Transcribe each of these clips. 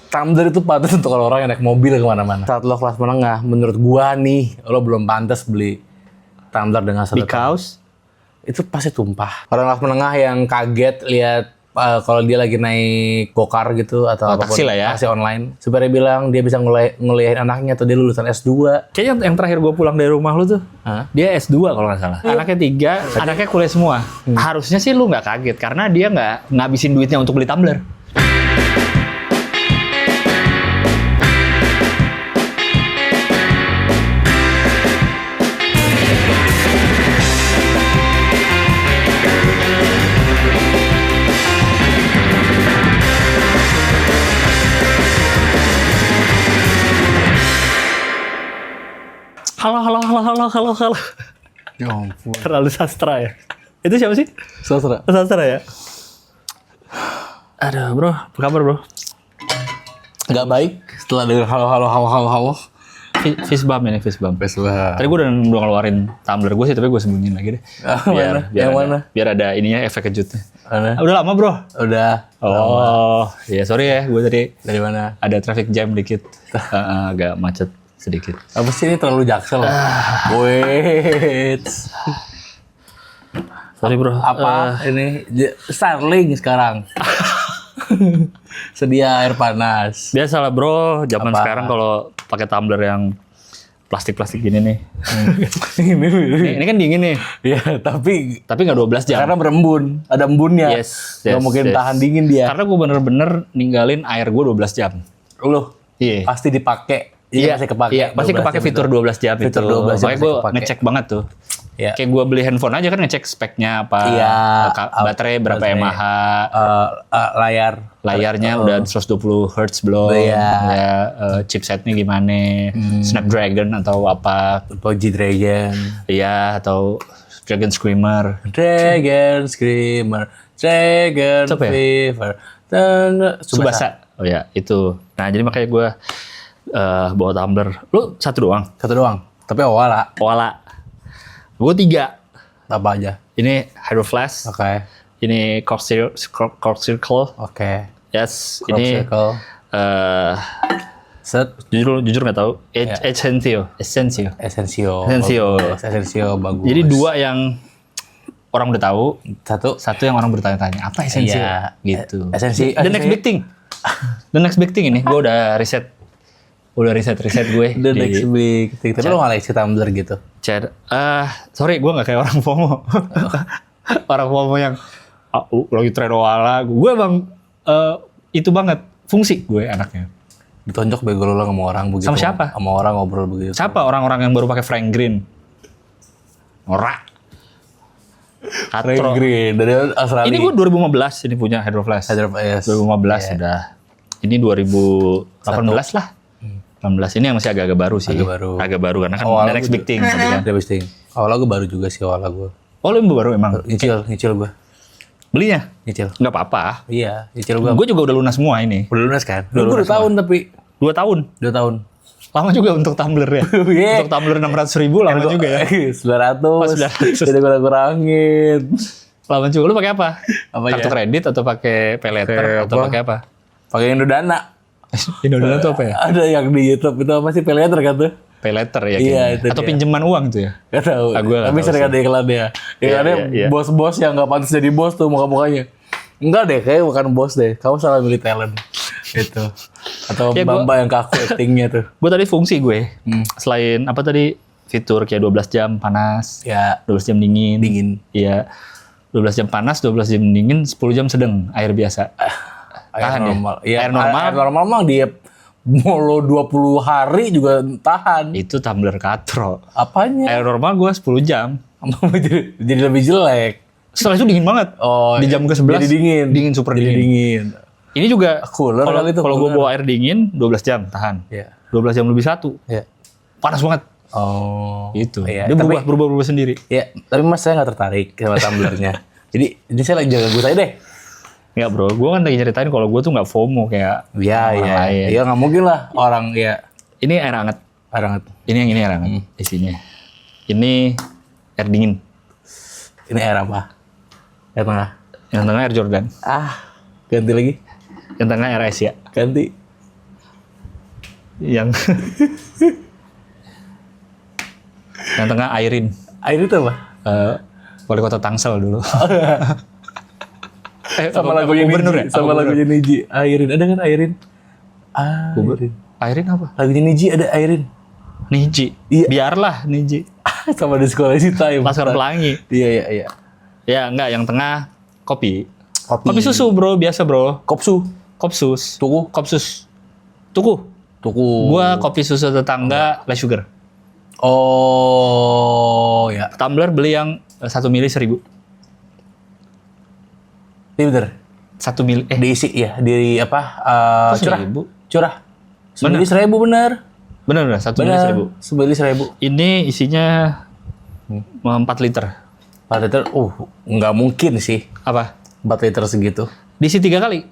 Tumbler itu pantas untuk orang yang naik mobil kemana-mana. Saat lo kelas menengah, menurut gua nih, lo belum pantas beli tumbler dengan satu. Because Itu pasti tumpah. Orang kelas menengah yang kaget lihat kalau dia lagi naik gokar gitu atau apapun, taksi lah ya. taksi online. Supaya dia bilang dia bisa nguliahin anaknya atau dia lulusan S2. kayaknya yang terakhir gue pulang dari rumah lu tuh, dia S2 kalau nggak salah. Anaknya 3, anaknya kuliah semua. Harusnya sih lu nggak kaget karena dia nggak ngabisin duitnya untuk beli tumbler. Halo. Ya ampun. Terlalu sastra ya. Itu siapa sih? Sastra. Sastra ya. Aduh bro, apa kabar bro? Gak baik setelah denger halo. Fist bump ini, fist bump. Besok. Tadi gue udah ngeluarin tumbler gue sih, tapi gue sembunyiin lagi deh. Biar ada ininya, efek kejutnya. Mana? Udah lama bro? Udah. Oh, ya sorry ya, gue tadi Dari mana? ada traffic jam dikit, agak macet sedikit. Apa sih ini terlalu jaksel? Wait. Sorry bro. Apa ini? Starling sekarang. Sedia air panas. Biasalah bro, zaman Apa? sekarang kalau pakai tumbler yang plastik gini nih. Ini kan dingin nih, Ya, tapi nggak 12 jam. karena berembun, ada embunnya. Yes, Nggak mungkin yes. tahan dingin dia. Karena gue bener-bener ninggalin air gue 12 jam. Lu Iya. pasti dipakai. Iya, masih kepake. Iya, pasti 12 kepake jam fitur itu. 12 jam Fitur itu. 12 jam Makanya masih gue kepake. ngecek banget tuh. Iya. Kayak gue beli handphone aja kan ngecek speknya apa, Iya. baterai berapa Baterai. mAh, layarnya udah 120 Hz belum, Iya. ya, chipsetnya gimana, Snapdragon atau apa, Poji Dragon. iya atau Dragon Screamer. Dragon Screamer. Dragon Siapa ya? Fever. Subasa. Oh ya, itu. Nah, jadi makanya gue bawa tumbler. Lu satu doang? Satu doang. Tapi awal Wala. Gue 3. apa aja? Ini Hydro Flash. Oke. Ini Cork Circle. Oke. Yes. Crop Ini circle. Set. jujur nggak tahu. Essensio. Essensio. Essensio. Essensio bagus. Jadi 2 yang orang udah tahu, Satu. 1 yang orang bertanya-tanya apa Essensio? Iya. Gitu. Essensio. The next big thing. The next big thing ini gue udah riset. Gue. The next big thing. Tapi lo nggak like si Tumblr gitu? Chat. Sorry, gue nggak kayak orang FOMO. Orang FOMO yang lagi tren wala. Gue emang itu banget fungsi gue anaknya. Ditonjok bego lo sama orang begitu. Sama siapa? Sama orang ngobrol begitu. Siapa orang-orang yang baru pakai Frank Green? Ora. Ray Green dari Australia. Ini gue 2015 ini punya Hydro Flash. Yes. 2015 udah. Ini 2018 lah. 18 ini yang masih agak-agak baru sih. Agak baru karena kan the next big thing tadi kan. The big thing. Awalnya gue baru juga sih awalnya gue. Oh, lu baru emang. Nyicil gue. Belinya? Nyicil. Nggak apa-apa. Iya, nyicil gue. Gue juga udah lunas semua ini. Udah lunas kan? Udah Gue lunas 2 tahun tapi. 2 tahun. 2 tahun. Lama juga untuk tumbler ya. Iya. Untuk tumbler 600.000 lama juga ya. 900. 900. Jadi gue kurangin. Lama juga. Lu pakai apa? Apa Kartu ya? kredit atau pakai paylater atau pakai apa? Pakai Indodana. Indodana tuh apa ya? Ada yang di YouTube itu apa sih peleter kan tuh? Paylater ya Iya, kayaknya. itu Atau dia. pinjaman uang tuh ya? Gak tau. Gua nggak Tapi tahu sering sih. ada iklannya. Iklannya iya. bos-bos yang gak pantas jadi bos tuh muka-mukanya. Enggak deh, kayaknya bukan bos deh. Kamu salah milih talent. Gitu. Atau Ya, Bamba yang kaku actingnya tuh. Gue tadi fungsi gue. Selain apa tadi? Fitur kayak 12 jam panas. Ya, 12 jam dingin. dingin. Iya. 12 jam panas, 12 jam dingin, 10 jam sedang air biasa. Air Tahan ya? normal. Iya, Air normal. Air normal mah dia mau lo 20 hari juga tahan. Itu tumbler katro. Apanya? Air normal gue 10 jam. jadi lebih jelek. Setelah itu dingin banget. Oh, Di jam ke-11 jadi dingin. Dingin, super Jadi dingin. dingin. Ini juga Cooler kali itu, kalau gue cooler. bawa air dingin 12 jam tahan. Iya. 12 jam lebih 1. Iya. Panas banget. Oh. Itu. Iya, Dia tapi berubah sendiri. ya, tapi Mas saya nggak tertarik sama tumblernya. Jadi ini saya lagi jaga gue saya deh. Enggak bro, gue kan lagi ceritain kalau gue tuh nggak FOMO kayak Iya, orang iya. lain. Iya, nggak mungkin lah orang ya Ini air hangat. orang Ini yang ini air hangat isinya. Ini air dingin. ini air apa? Air tengah. Yang tengah air Jordan. Ah, ganti lagi. Yang tengah air Asia. Ganti. Yang yang tengah Airin. Airin itu apa? Wali kota Tangsel dulu. Sama lagunya gubernur Niji. Sama lagunya Niji. Airin. Ada kan Airin? Airin. Airin apa? Lagunya Niji ada Airin. Niji. Iya. Biarlah Niji. Sama di sekolah Sita. Laskar Pelangi. Iya. Ya enggak, yang tengah kopi. Kopi Susu bro, biasa bro. Kopsu. Kopsus. Tuku. Kopsus. Tuku. Gua kopi susu tetangga less sugar. Oh ya. Tumbler beli yang 1 mili 1.000. Ini bener. 1 mili. Diisi ya. Di apa? Kok Curah. 1.000? Curah. 1.000 bener. Bener 1 mili 1.000. 1.000. Ini isinya 4 liter. 4 liter. Nggak mungkin sih. Apa? 4 liter segitu. Diisi 3 kali.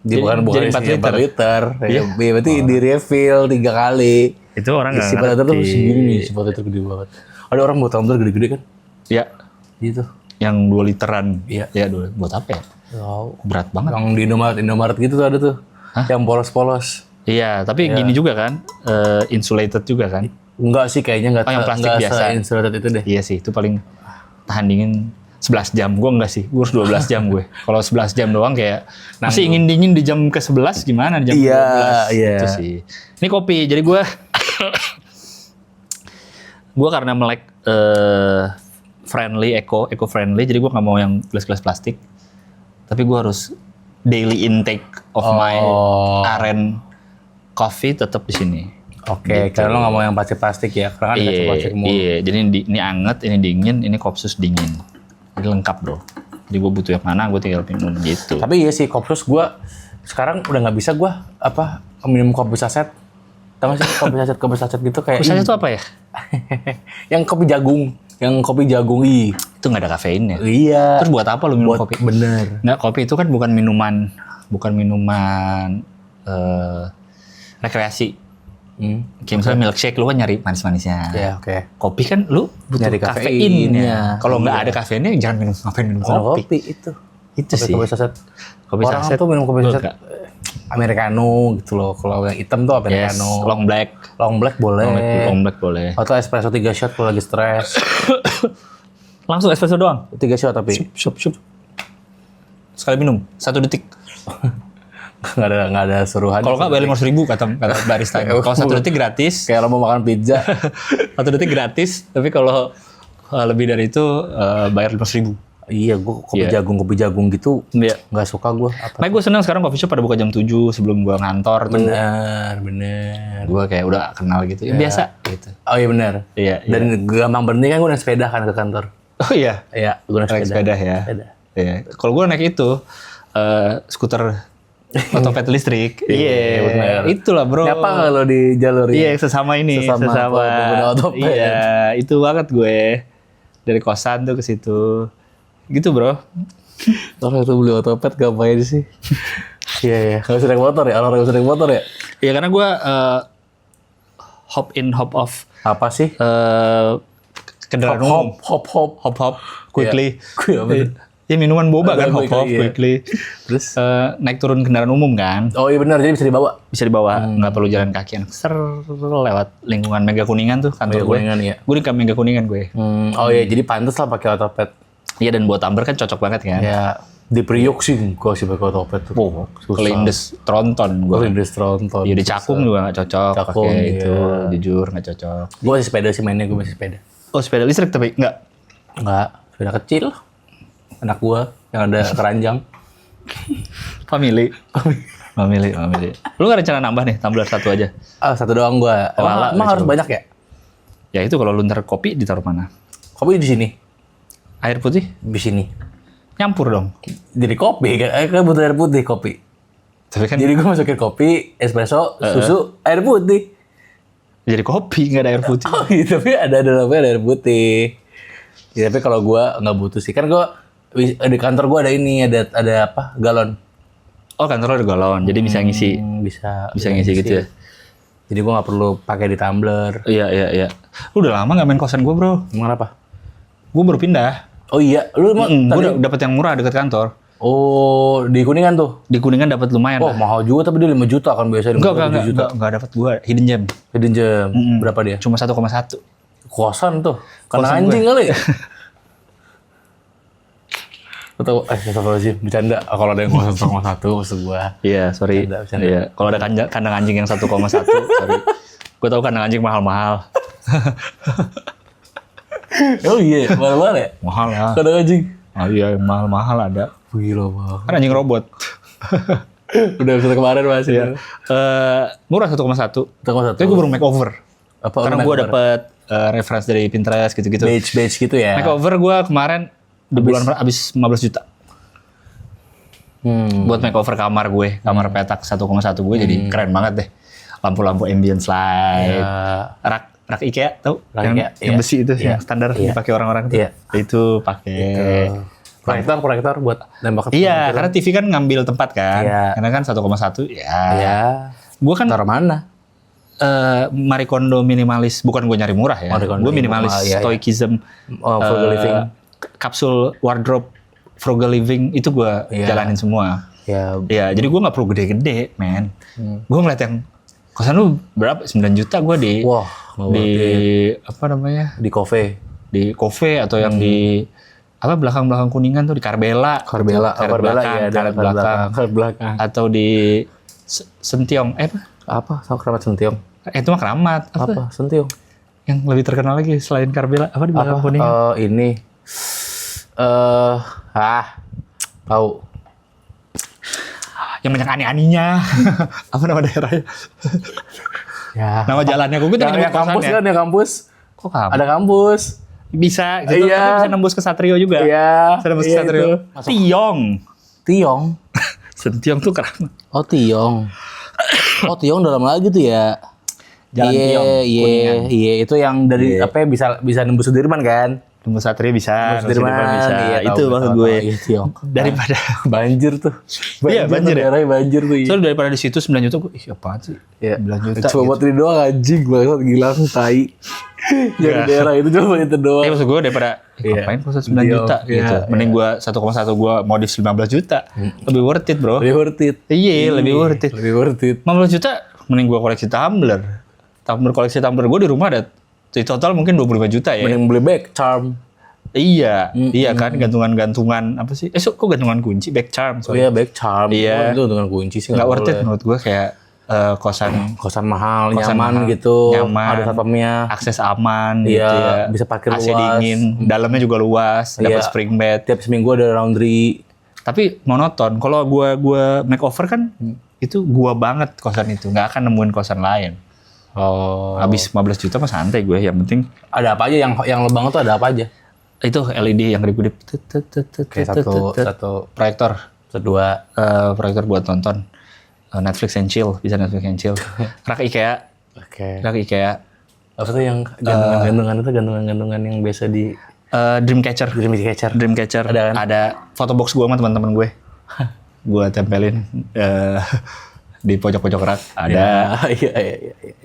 Bukan jadi 4 isinya 4 liter. Iya. Ya, berarti di refill 3 kali. Itu orang nggak Isi 4 liter tuh segini nih. Isi 4 liter gede banget. Ada orang buat tumbler gede-gede kan? Ya. Gitu. Yang 2 literan. Iya. Ya, buat apa ya? Wow. Berat banget. Yang di Indomaret gitu tuh ada tuh. Hah? Yang polos-polos. Iya, tapi gini juga kan, insulated juga kan. Enggak sih kayaknya enggak. Yang plastik biasa. Insulated itu deh. Iya sih, itu paling tahan dingin 11 jam. Gue enggak sih, gue harus 12 jam gue. Kalau 11 jam doang kayak masih ingin dingin di jam ke-11 gimana di jam ke-12. Iya. Itu sih. Ini kopi, jadi gue karena melek friendly, eco friendly, jadi gue nggak mau yang gelas-gelas plastik. Tapi gue harus daily intake of my aren coffee tetap di sini. Oke, karena lo nggak mau yang plastik ya, karena kan plastik mulu. Iya, jadi ini anget, ini dingin, ini Kopsus dingin. Jadi lengkap bro. Jadi gue butuh yang mana, gue tinggal minum gitu. Tapi iya sih, Kopsus gue sekarang udah nggak bisa gue minum kopi saset. Tahu nggak sih kopi saset gitu kayak. Kopi saset itu apa ya? Yang kopi jagung, Itu nggak ada kafeinnya. Iya. Terus buat apa lo minum kopi? Bener. Nggak, kopi itu kan bukan minuman rekreasi. Kayak misalnya milkshake, lu kan nyari manis-manisnya. Iya, oke. Kopi kan lu butuh Nyari kafeinnya. Kalau nggak ada kafeinnya, jangan minum kopi. Itu sih. Kopi saset. Kopi Orang saset tuh minum kopi saset enggak. Americano gitu loh. Kalau yang hitam tuh Yes, Americano. long black boleh. long black boleh. Atau espresso 3 shot kalau lagi stres. Langsung espresso doang. 3 shot tapi. Syup. Sekali minum, 1 detik. nggak ada suruhan. Kalau nggak bayar 500.000 kata barista. Kalau 1 detik gratis. Kayak lo mau makan pizza. 1 detik gratis. Tapi kalau lebih dari itu bayar 500.000. Iya, gue kopi jagung gitu. Iya. Nggak suka gue. Nah, gue senang sekarang coffee shop pada buka jam 7 sebelum gue ngantor tuh. Bener. Gue kayak udah kenal gitu. Ya, biasa gitu. Oh iya bener. Iya. Dan gampang berhenti kan gue naik sepeda kan ke kantor. Oh iya. Iya, gue naik Sepeda ya. Sepeda. Iya. Kalau gue naik itu skuter otopet listrik. Iya, bener. Itulah bro. Nyapa nggak lo di jalur Iya, sesama ini, Sesama pengguna otopet. Iya, itu banget gue. Dari kosan tuh ke situ. Gitu, bro. Orang itu beli otopet ngapain sih? Iya. Nggak usah naik motor ya? Orang nggak usah naik motor ya? Iya, karena gue hop in, hop off. Apa sih? Kendaraan umum. Hop. Quickly. Iya. Ya minuman boba kan, hop Iya. quickly. Terus? Naik turun kendaraan umum kan. Oh iya benar, jadi bisa dibawa. Bisa dibawa, nggak perlu jalan kaki yang lewat lingkungan Mega Kuningan tuh kantor Mega gue. Kuningan, iya. Gue di Mega Kuningan gue. Oh iya, jadi pantas lah pakai otopet. Iya, dan buat Amber kan cocok banget kan. Ya, di Priok sih gue sih pakai otopet tuh. Oh, kelindes tronton gue. Kelindes tronton. Iya, di Cakung juga nggak cocok Cakung, pakai iya. itu, jujur nggak cocok. Gue masih sepeda sih mainnya, gue masih sepeda. Oh, sepeda listrik tapi nggak. Enggak, sepeda kecil. Anak gue yang ada keranjang. Family. Lu nggak rencana nambah nih, tumbler 1 aja? Satu doang gue. Emang harus banyak ya? Ya itu kalau lu ntar kopi ditaruh mana? Kopi di sini. Air putih? Di sini. Nyampur dong. Jadi kopi kan butuh air putih kopi. Tapi kan Jadi gue masukin kopi, espresso, susu, air putih. jadi kopi nggak ada air putih. Oh iya, tapi ada dalamnya ada air putih. Ya, tapi kalau gue nggak butuh sih, kan gue di kantor gue ada ini, ada apa? Galon. Oh, kantor lo ada galon, jadi bisa ngisi. Bisa ngisi gitu ya. Jadi gue nggak perlu pakai di tumbler. Iya. Lu udah lama nggak main kosan gue, bro? Emang apa? Gue baru pindah. Oh iya, lu emang Gue udah dapet yang murah dekat kantor. Oh, di Kuningan tuh. Di Kuningan dapat lumayan Oh, lah. mahal juga tapi dia 5 juta kan biasanya. Enggak dapat gua hidden gem. Hidden gem. Berapa dia? Cuma 1,1. Kosan tuh. Kena Kosan anjing kali. Atau sih bercanda. Kalau ada yang kosan 1,1 maksud gua. Iya, sorry. Bercanda. Iya, kalau ada kandang anjing yang 1,1, sorry. Gua tahu kandang anjing mahal-mahal. Oh iya, mahal-mahal ya? Mahal lah. Kadang anjing. Oh iya, mahal-mahal ada. Gila banget. Kan anjing robot. Udah episode kemarin Mas. Iya. Murah 1,1. 1,1. Tapi gue baru makeover. Apa Karena gue dapet reference dari Pinterest gitu-gitu. Badge gitu ya. Makeover gue kemarin di bulan habis 15 juta. Buat makeover kamar gue. Kamar petak 1,1 gue jadi keren banget deh. Lampu-lampu ambience light. Rak IKEA tau? Rak Yang IKEA, besi itu iya. yang standar dipakai orang-orang tuh. Iya. Itu pakai. Proyektor buat nembak ke Iya, karena TV kan ngambil tempat kan. Iya. Karena kan 1,1 ya. Iya. Gue kan Taruh mana? Marie Kondo minimalis, bukan gue nyari murah ya. Marie Kondo Gue minimalis, iya, iya. stoicism, Frugal living. kapsul wardrobe, frugal living itu gue Iya. jalanin semua. Ya, Ya, jadi gue nggak perlu gede-gede, men. Gue ngeliat yang kosan lu berapa? 9 juta gue di wah, di apa namanya? di cafe. Di cafe atau yang di apa belakang Kuningan tuh di Karbela. Karbela belakang, iya, ada karet belakang. karet belakang. Atau di Sentiong, Apa? Sama keramat Sentiong. itu mah Keramat. Apa? Sentiong. Yang lebih terkenal lagi selain Karbela, apa di belakang Kuningan? Ini. Tahu. Yang banyak ani-aninya. Apa nama daerahnya? Ya. Nama jalannya gue jangan nyebut kampus kosannya. kan ya kampus. Kok kamu? Ada kampus. Bisa gitu, Iya. tapi bisa nembus ke Satrio juga. Iya. Bisa nembus ke Iya, Satrio. itu. Tiong. Tiong. Sentiong tuh Keramat. Oh, Tiong. Oh, Tiong dalam lagi tuh ya. Jalan Tiong, Kuningan. Iya, itu yang dari apa ya, bisa nembus Sudirman kan? Nembus Satrio bisa, Nembus Sudirman bisa. iya, Itu tahu, maksud tahu, gue. tahu, iya, Tiong. Daripada Banjir tuh. Iya, banjir ya? Daerahnya banjir tuh. Iya. soalnya daripada di situ 9 juta gue, ih apaan sih? Iya. 9 juta. Cuma buat ini doang anjing banget gila langsung tai. Jadi daerah itu cuma itu doang. Maksud gue daripada Iya. ngapain kosan 9 Tiong, juta iya, gitu. Mending gue 1,1 gue modif 15 juta. Lebih worth it, bro. Lebih worth it. Iya, lebih worth it. Lebih worth it. 15 juta mending gue koleksi tumbler. Koleksi tumbler gue di rumah ada di total mungkin 25 juta ya. Mending beli back charm. Iya, iya kan gantungan-gantungan apa sih? Kok gantungan kunci back charm? Oh iya, back charm. Iya. Oh, itu dengan kunci sih Nggak worth it boleh. menurut gue kayak kosan Kosan mahal, Kosan nyaman mahal, gitu. nyaman. Ada satpamnya. akses aman Iya, gitu ya. bisa parkir AC luas. dingin, dalamnya juga luas, dapat Iya. spring bed. Tiap seminggu ada laundry. Tapi monoton. Kalau gua makeover kan itu gua banget kosan itu, nggak akan nemuin kosan lain. Oh. Habis 15 juta mah santai gue, yang penting Ada apa aja yang lo banget tuh ada apa aja? itu LED yang gede-gede. Kayak satu Proyektor. kedua. Proyektor buat nonton Netflix and chill, bisa Netflix and chill. Rak IKEA, Oke. rak IKEA. Apa tuh yang gantungan-gantungan itu gantungan-gantungan yang biasa di Dreamcatcher. Dreamcatcher. Dreamcatcher. Ada kan? Ada photobox gue sama teman-teman gue. Gue tempelin di pojok-pojok rak. Ada. Iya.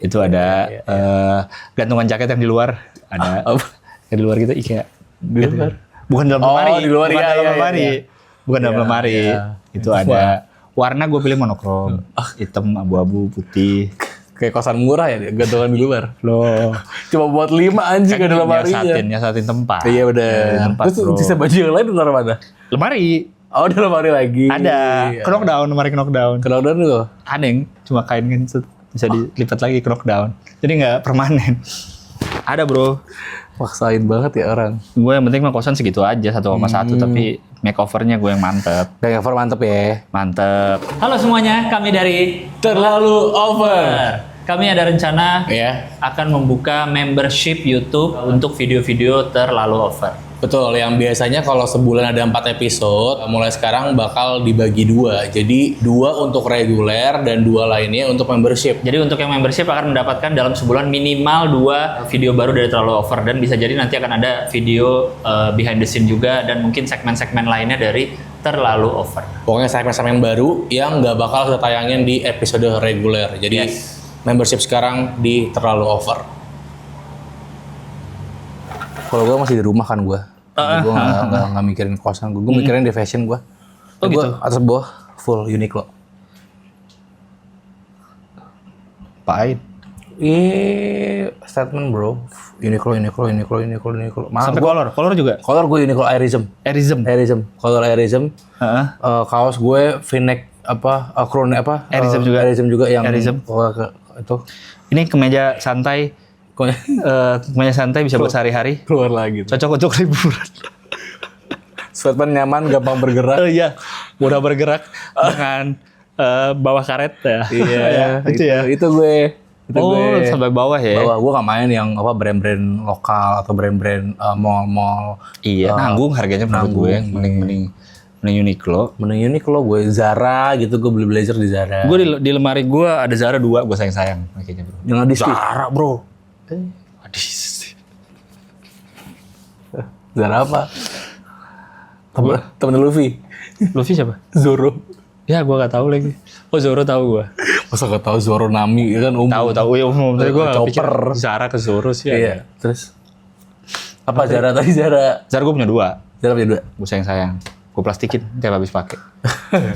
Itu ada gantungan jaket yang di luar. Ada. Yang di luar gitu IKEA. Di luar. Bukan dalam Oh, lemari. di luar, Bukan iya, dalam iya, lemari. iya. Bukan dalam Iya, lemari. iya. Itu ada. Warna gue pilih monokrom. Hitam, abu-abu, putih. Kayak kosan murah ya, gantungan di luar. Loh. Cuma buat 5 anjing ada lemarinya. Nyasatin tempat. Iya udah. Tempat, Terus bro. sisa baju yang lain taruh mana? Lemari. Oh, ada lemari lagi. Ada. Iya. Knockdown, lemari knockdown. Knockdown tuh. Ada yang cuma kain kan bisa dilipat lagi knockdown. Jadi nggak permanen. Ada bro. Paksain banget ya orang. Gue yang penting mah kosan segitu aja 1,1 tapi makeovernya gue yang mantep. Cover mantep ya. Mantep. Halo semuanya, kami dari Terlalu over. Kami ada rencana Ya. akan membuka membership YouTube untuk video-video terlalu over. Betul, yang biasanya kalau sebulan ada 4 episode, mulai sekarang bakal dibagi 2. Jadi 2 untuk reguler dan 2 lainnya untuk membership. Jadi untuk yang membership akan mendapatkan dalam sebulan minimal 2 video baru dari terlalu over dan bisa jadi nanti akan ada video behind the scene juga dan mungkin segmen-segmen lainnya dari terlalu over. Pokoknya segmen-segmen baru yang nggak bakal kita tayangin di episode reguler. Jadi membership sekarang di terlalu over. Kalau gue masih di rumah kan gue. Gue nggak mikirin kosan gue. Gue mikirin di fashion gue. Oh gitu. Gua atas bawah full Uniqlo. Pahit. Statement bro. Uniqlo. Mahal Sampai gua. kolor juga. Kolor gue Uniqlo Airism. Kolor Airism. Heeh. Kaos gue V-neck crown Airism juga. Airism juga yang Airism. Itu Ini kemeja santai. Kemeja santai bisa buat sehari-hari. keluar lagi. Cocok untuk liburan. Sweatband nyaman, gampang bergerak. Iya, mudah bergerak dengan bawah karet ya. Iya, itu ya. Itu gue. Sampai bawah ya. Bawah gue nggak main yang brand-brand lokal atau brand-brand mall-mall. Iya, nanggung harganya menurut gue. Mending Uniqlo. Mending Uniqlo gue Zara gitu, gue beli blazer di Zara. Gue di lemari gue ada Zara 2, gue sayang makanya bro. Yang di Zara bro. Zara apa? Temen Luffy. Luffy siapa? Zoro. Ya gue gak tahu lagi. Oh Zoro tahu gue. Masa gak tahu Zoro Nami kan umum. Tahu ya umum. Tapi gue gak pikir Chopper. Zara ke Zoro sih. Iya. Terus apa Zara tadi Zara? Zara gue punya 2. Zara punya 2. Gue sayang. Gue plastikin tiap habis pakai.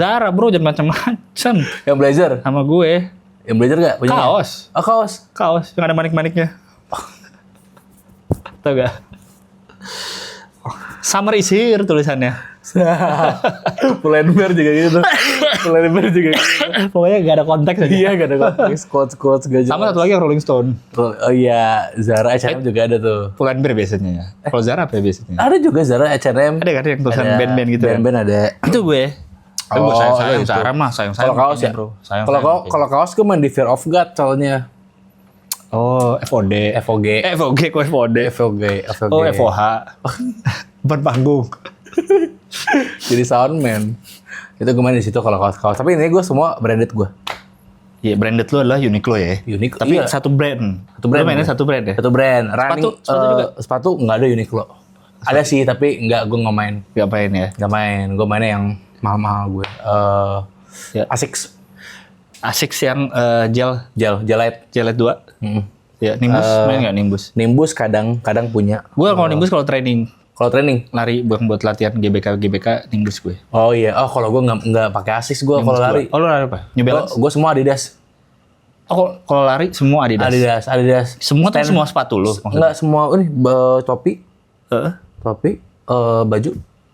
Zara bro jangan macam-macam. Yang blazer? Sama gue. Yang blazer gak? Punya Kaos. Oh kaos. Kaos yang ada manik-maniknya. Tahu gak? Summer is here tulisannya. Pull&Bear juga gitu. Pull&Bear juga gitu. Pokoknya gak ada konteks aja. Iya gak ada konteks. Quotes gak jelas. Sama satu lagi yang Rolling Stone. Oh iya, Zara H&M juga ada tuh. Pull&Bear biasanya ya. Kalau Zara apa ya biasanya? Ada juga Zara H&M. Ada kan yang tulisan Ada band-band gitu kan? Band-band ada. Itu gue. Tapi gue sayang itu. Zara mah sayang. Kalau kaos ya, bro. kalau kaos gue main di Fear of God soalnya. Oh, FOD. FOG. FOG kok FOD. FOG. Oh, FOH. Ban panggung. Jadi soundman. Itu gue main di situ kalau kaos-kaos. Tapi ini gue semua branded gue. Iya, branded lu adalah Uniqlo ya. Uniqlo. Tapi Iya. satu brand. Satu brand. Lu mainnya satu brand ya? Satu brand. Running, sepatu juga? Sepatu nggak ada Uniqlo. Ada sih, tapi gue nggak main. Gak main ya? Nggak main. Gue mainnya yang mahal-mahal gue. Ya. Asics. Asics yang gel Gelite. 2. Mm. Ya, Nimbus main nggak Nimbus? Nimbus kadang punya. Gue kalau Nimbus kalau training Kalau training. lari buat latihan GBK Nimbus gue. Oh iya. Oh kalau gue nggak pakai Asics gue kalau lari. Oh lu lari apa? New Balance? Gue semua Adidas. Oh kalau lari semua Adidas. Adidas. Semua tuh semua sepatu lu maksudnya? Enggak semua. Ini topi, Heeh. baju,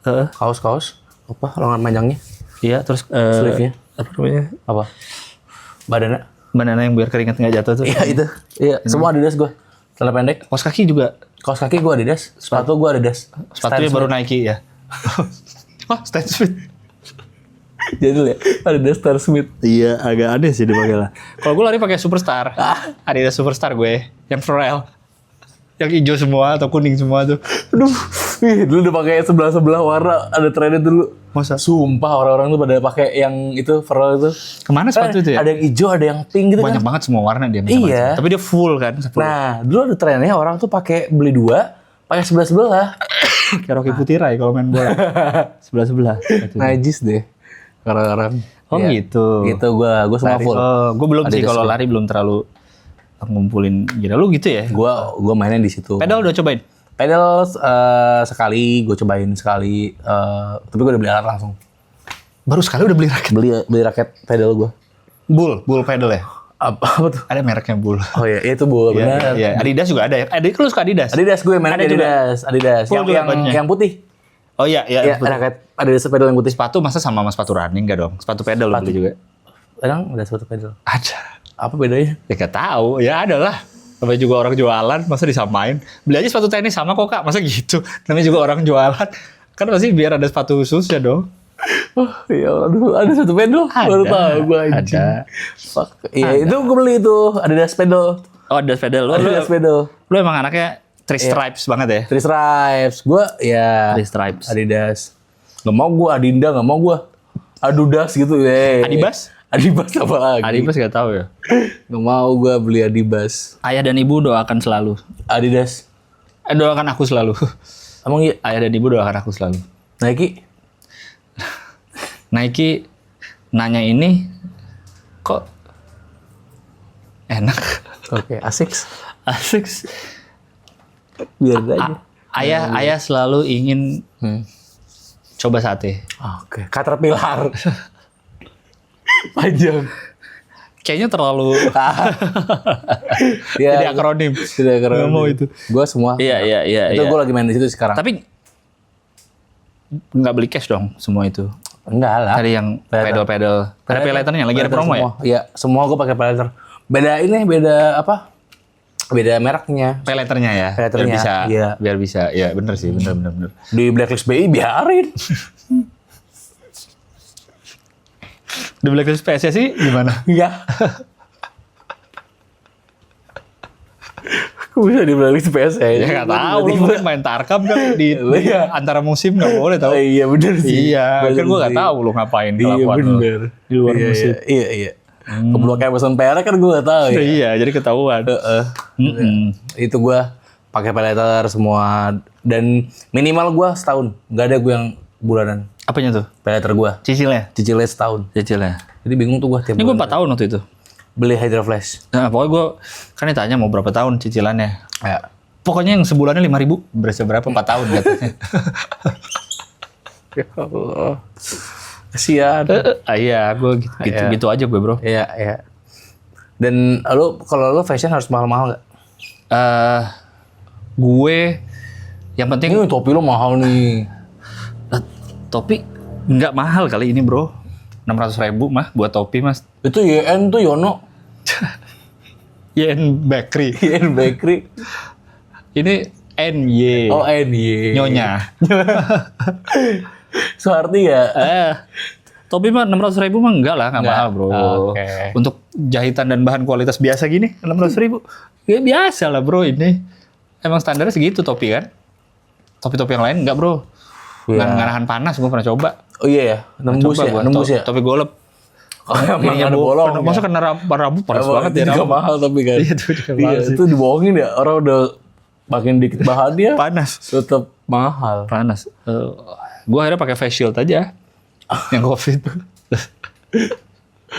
Heeh. kaos, apa lengan panjangnya, Iya, terus sleeve-nya, apa namanya? apa, badannya. Banana yang biar keringat nggak jatuh tuh. Iya itu. Iya. Semua Adidas gue. Celana pendek. Kaos kaki juga. Kaos kaki gue Adidas. Sepatu gue Adidas. Sepatunya baru Nike ya. Wah, Stan Smith. Jadi ya. Adidas Stan Smith. Iya, agak aneh sih dipakai lah. Kalau gue lari pakai Superstar. Adidas Superstar gue, yang Pharrell. Yang hijau semua atau kuning semua tuh. Aduh. Wih, dulu udah pakai sebelah warna. Ada trennya dulu. Masa? Sumpah orang-orang tuh pada pakai yang itu Pharrell itu. Kemana sepatu itu ya? Ada yang hijau, ada yang pink gitu Banyak kan. banget semua warna dia. Iya. Tapi dia full kan. 10. Nah, dulu ada trennya orang tuh pakai beli 2, pakai sebelah. Kayak Rocky Putirai kalau main bola. Sebelah-sebelah. Najis deh. Orang-orang. Oh Iya. gitu. Gitu gue semua full. Oh, gue belum sih Adidas kalau gua. lari belum terlalu ngumpulin gila lu gitu ya. Gue mainnya di situ. Pedal udah cobain? Pedal sekali, gue cobain sekali. Tapi gue udah beli alat langsung. Baru sekali udah beli raket. Beli raket pedal gue. Bull pedal ya? Apa tuh? Ada mereknya Bull. Oh iya, itu Bu, benar. Iya, Adidas juga ada ya. Adidas lu suka Adidas? Adidas gue mainnya Ada juga? Adidas. Full juga bajunya? Yang putih. Oh iya, Iya, raket Adidas pedal yang putih. sepatu masa sama sepatu running enggak dong? Sepatu pedal lu beli juga? Kadang ada sepatu pedal. Ada. Apa bedanya? Ya gak tahu, ya ada lah. Namanya juga orang jualan, masa disamain? Beli aja sepatu tenis sama kok kak, masa gitu? Namanya juga orang jualan. Kan pasti biar ada sepatu khusus ya dong. Oh iya, aduh, ada satu pedal. Baru tahu gue anjing. Ada. Fuck. Iya, itu gue beli itu. Adidas pedal. Oh ada pedal. Adidas pedal. Lu emang anaknya three stripes banget ya? Three Stripes. Gue ya Three stripes. Adidas. Gak mau gue Adinda, gak mau gue Adudas gitu. Adibas? Adibas apa lagi? Adibas gak tahu ya? Gak mau gue beli Adibas. Ayah dan ibu doakan selalu. Adidas. Doakan aku selalu. Emang iya? Ayah dan ibu doakan aku selalu. Nike? Nike nanya ini kok enak. Oke, Asics. Asics. Biar aja. Ayah selalu ingin Coba sate. Oke, Caterpillar. Panjang. Kayaknya terlalu Ya, jadi akronim. Tidak keren. Nggak mau itu. Gue semua. Iya. Itu gue lagi main di situ sekarang. Tapi nggak beli cash dong semua itu. Enggak lah. Tadi yang pedal. Ada pay letternya lagi ada promo ya? Iya, semua gue pakai pay letter. Beda apa? Beda mereknya. Pay letternya ya. Pay letternya, Biar bisa. iya. Biar bisa. Ya bener sih, bener. Di blacklist BI biarin. Di blacklist PSSI gimana? Iya. Kok bisa di blacklist PS ya? Ya nggak tahu, lu main Tarkam kan di Iya. antara musim nggak boleh tahu. Iya bener sih. Iya, Bener kan gue nggak sih. tahu lu ngapain Iya kelakuan lu bener. di luar Iya, musim. Iya. Keblok Amazon PR kan gue gak tahu ya. Iya, jadi ketahuan. Itu gue pakai pay letter semua dan minimal gue setahun. Gak ada gue yang bulanan. Apanya tuh? Pay letter gue. Cicilnya? Cicilnya setahun. Cicilnya. Jadi bingung tuh gue tiap Ini gue bulan 4 tahun waktu itu. beli Hydra Flash. Nah, pokoknya gue kan ditanya mau berapa tahun cicilannya. Ya. Pokoknya yang sebulannya 5.000. Berapa 4 tahun katanya. Ya Allah. Kasihan. Iya, gue gitu aja gue bro. Iya. Dan kalau lu fashion harus mahal-mahal gak? Gue yang penting Ini topi lo mahal nih. topi nggak mahal kali ini bro. 600.000 mah buat topi mas. Itu YN tuh Yono. Yen Bakery. YN Bakery. Ini NY. Oh NY. Nyonya. Suharti ya? Topi mah 600.000 mah enggak lah, nggak mahal bro. Oke. Untuk jahitan dan bahan kualitas biasa gini 600.000. Ya biasa lah bro ini. Emang standarnya segitu topi kan? Topi-topi yang lain enggak bro. Iya. Nggak nahan panas, gue pernah coba. Oh iya ya? Nembus Coba ya? gua, Nembus ya? Topi golep. Oh emang Ininya ada bolong Masa kena rabu panas banget ya. Itu juga rambut. mahal tapi kan? Iya, itu juga mahal sih. Itu dibohongin ya? Orang udah makin dikit bahannya Panas. tetap mahal. Panas. Gue akhirnya pakai face shield aja. Yang COVID.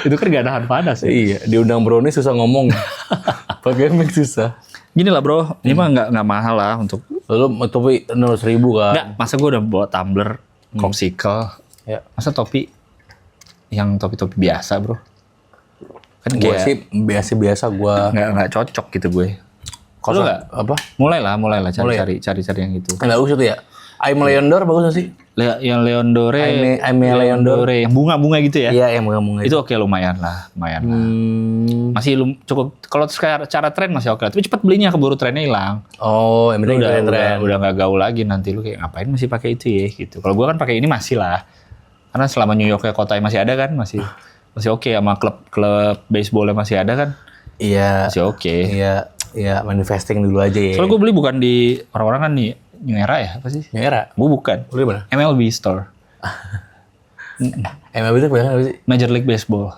Itu kan gak nahan panas ya. Iya, diundang Brownie susah ngomong. Pakai mic susah. Gini lah bro, ini mah nggak mahal lah untuk. Lalu topi 600.000 kan? Nggak, masa gue udah bawa tumbler, popsicle. Ya. Masa topi yang topi-topi biasa bro? Kan Gue kayak sih biasa-biasa gue. nggak cocok gitu gue. Lu nggak? Apa? Mulai lah cari yang itu. Bagus itu ya? I'm Leondor bagus gak sih? Yang Leondore, I'm Leondore. yang bunga-bunga gitu ya? Iya, yang bunga-bunga Itu oke lumayan lah. Masih cukup. Kalau cara tren masih oke. Tapi cepat belinya keburu trennya hilang. Oh, yang penting tren. Udah nggak gaul lagi nanti lu kayak ngapain masih pakai itu ya gitu. Kalau gua kan pakai ini masih lah. Karena selama New York kota masih ada kan masih oke sama klub baseballnya masih ada kan. Iya. Masih oke. Iya, manifesting dulu aja ya. Soalnya gue beli bukan di orang-orang kan nih New Era ya apa sih? New Era. Gue bukan. Beli mana? MLB Store. MLB itu kebanyakan apa sih? Major League Baseball.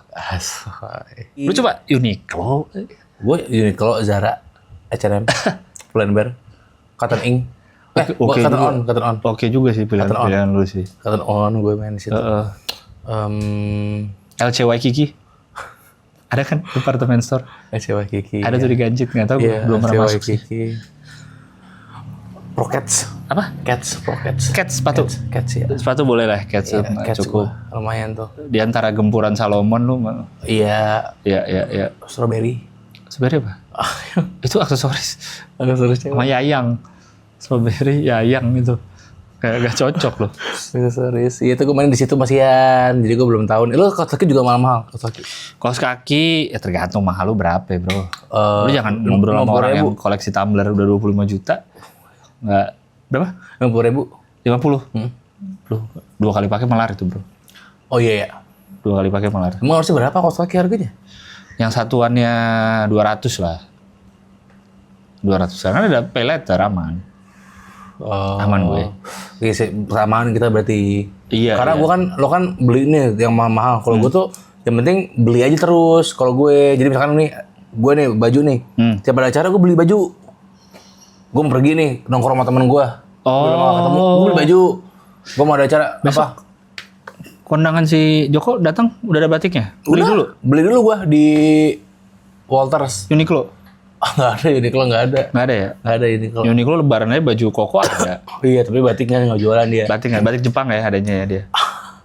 Lu coba Uniqlo. Gue Uniqlo, Zara, H&M, Pull&Bear, Cotton Ink. Oke Cotton juga. On. Oke juga sih pilihan lu sih. Cotton On gue main di situ. LC Waikiki. Ada kan department store? Sewa Kiki. Ada tuh di Ganjit, nggak tahu belum pernah masuk sih. Rockets. Apa? Rockets. Cats sepatu. Cats ya. Sepatu boleh lah, Cats Cats cukup. gua, lumayan tuh. Di antara gempuran Salomon lu, Iya. ya. Strawberry. Sebenarnya apa? Itu aksesoris. Aksesorisnya. Sama Yayang. Strawberry Yayang itu. Kayak gak cocok loh. Aksesoris. Iya itu gue main di situ masihan. Jadi gue belum tahu. Lu kaos kaki juga mahal-mahal. Kaos kaki ya tergantung mahal lu berapa ya bro. Lu jangan ngobrol sama orang yang koleksi tumbler udah 25 juta. Nggak, berapa? 50.000. 50? Lu 2 kali pakai melar itu bro. Oh iya ya. 2 kali pakai melar. Emang harusnya berapa kaos kaki harganya? Yang satuannya 200 lah. 200 karena ada pay letter aman. Aman gue. Iya sih, persamaan kita berarti. Iya. Karena gue kan, lo kan beli nih yang mahal-mahal. Kalau gue tuh yang penting beli aja terus. Kalau gue, jadi misalkan nih, gue nih baju nih. Tiap ada acara gue beli baju. Gue mau pergi nih, nongkrong sama temen gue. Gue mau ketemu, gue beli baju. Gue mau ada acara, besok apa? Kondangan si Joko datang, udah ada batiknya? Beli dulu gue di Walters. Uniqlo? Nggak ada Uniqlo, nggak ada. Nggak ada ya? Nggak ada Uniqlo. Uniqlo lebaran aja baju koko ada. Iya, tapi batiknya nggak jualan dia. Batik nggak? Batik Jepang ya adanya ya dia.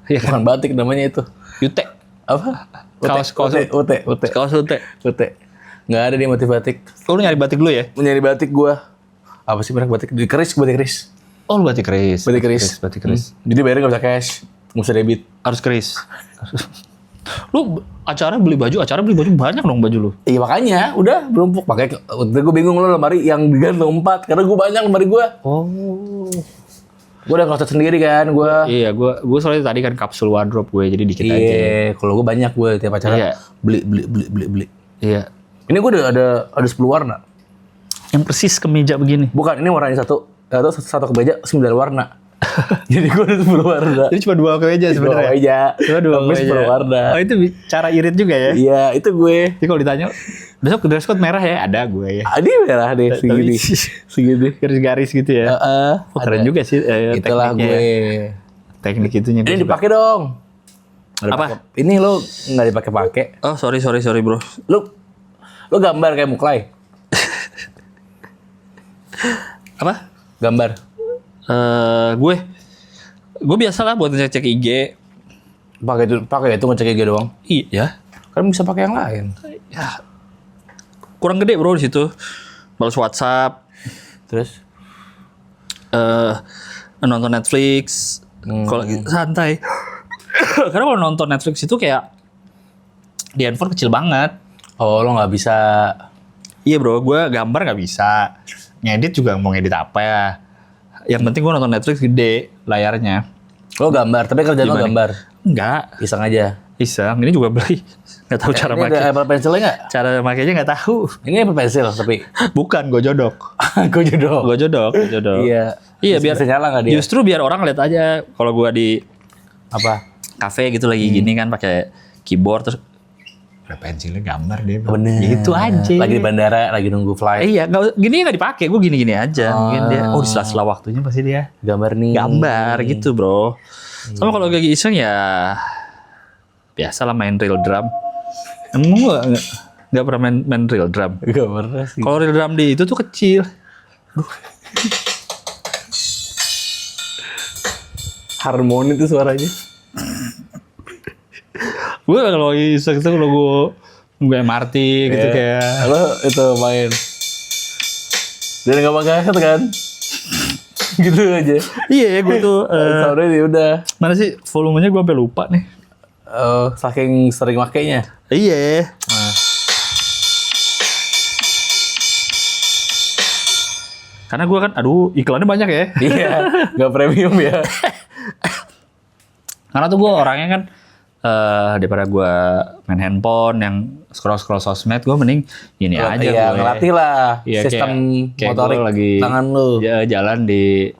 Iya kan? Bukan batik namanya itu. Yute. Apa? Kaos Ute. Kaos Ute. Nggak ada dia motif batik. Lu nyari batik dulu ya? Mencari batik gua. Apa sih merek batik? Di keris, batik keris. Oh, lu batik keris. Batik keris. Batik keris. Jadi bayarnya nggak bisa cash, nggak bisa debit. Harus keris. Lu acara beli baju banyak dong baju lu. Iya makanya, udah berumpuk. Makanya gue bingung lo lemari yang digantung 4 karena gue banyak lemari gue. Oh. Gue udah ngelotot sendiri kan gue. Iya, gue soalnya tadi kan kapsul wardrobe gue jadi dikit aja. Iya, kalau gue banyak gue tiap acara Iya. beli. Iya. Ini gue udah ada 10 warna. Yang persis kemeja begini. Bukan, ini warnanya satu kemeja 9 warna. Jadi gue ada 10 warna. Jadi cuma 2 kemeja sebenarnya. Kemeja. Cuma 2 Tapi kemeja. 10 warna. Oh, itu cara irit juga ya. Iya, itu gue. Jadi kalau ditanya, besok dress code merah ya? Ada gue ya. Ini merah deh segini. Segini. Garis-garis gitu ya. Oh, keren ada. juga sih Itulah tekniknya gue. ya. Teknik itunya. Ini dipakai dong. Nggak Apa? dipakai. Ini lo nggak dipakai-pakai. Oh, sorry bro. Lo gambar kayak Muklai. Apa? Gambar. Gue biasa lah buat ngecek IG. Pakai itu ngecek IG doang. Iya. Kan bisa pakai yang lain. Ya. Kurang gede bro di situ. Balas WhatsApp, Terus nonton Netflix. Kalau lagi santai. Karena kalau nonton Netflix itu kayak di handphone kecil banget. oh lo nggak bisa. Iya bro, gue gambar nggak bisa. Ngedit juga mau ngedit apa ya. Yang penting gue nonton Netflix gede layarnya. Lo gambar, tapi kerjaan lo Dibanding- gambar. Enggak, Iseng aja. iseng. Ini juga beli. Nggak tahu cara Ini ada pakai. Apple Pencilnya nggak? Cara makainya nggak tahu. Ini Apple Pencil tapi. Bukan, gue jodok. Gue jodoh. Gue jodok. Iya. Iya biar bisa nyala nggak dia? Justru biar orang lihat aja kalau gue di Apa? kafe gitu lagi gini kan pakai keyboard terus ada pensilnya gambar dia. Bro. Bener. Gitu aja. Lagi di bandara, lagi nunggu flight. Iya, gini nggak dipakai. Gue gini-gini aja. Mungkin dia. Oh, di sela-sela waktunya pasti dia Gambar nih. gambar gitu, bro. Sama kalau lagi iseng ya biasa lah main real drum. Emang gue nggak pernah main real drum. Gambar sih. Kalau real drum di itu tuh kecil. Harmoni tuh suaranya. Gue kalau iseng itu kalau gue MRT gitu kayak. Lo itu main. Dan nggak pakai headset kan? Gitu aja. Iya ya gue tuh. Soalnya dia udah. Mana sih volumenya gue sampai lupa nih. Saking sering makainya. Iya. Karena gue kan, aduh iklannya banyak ya. Iya, nggak premium ya. Karena tuh gue orangnya kan daripada gue main handphone yang scroll sosmed, gue mending gini aja Iya, gue. ngelatih lah Iya, sistem kayak motorik gue lagi tangan lu. jalan di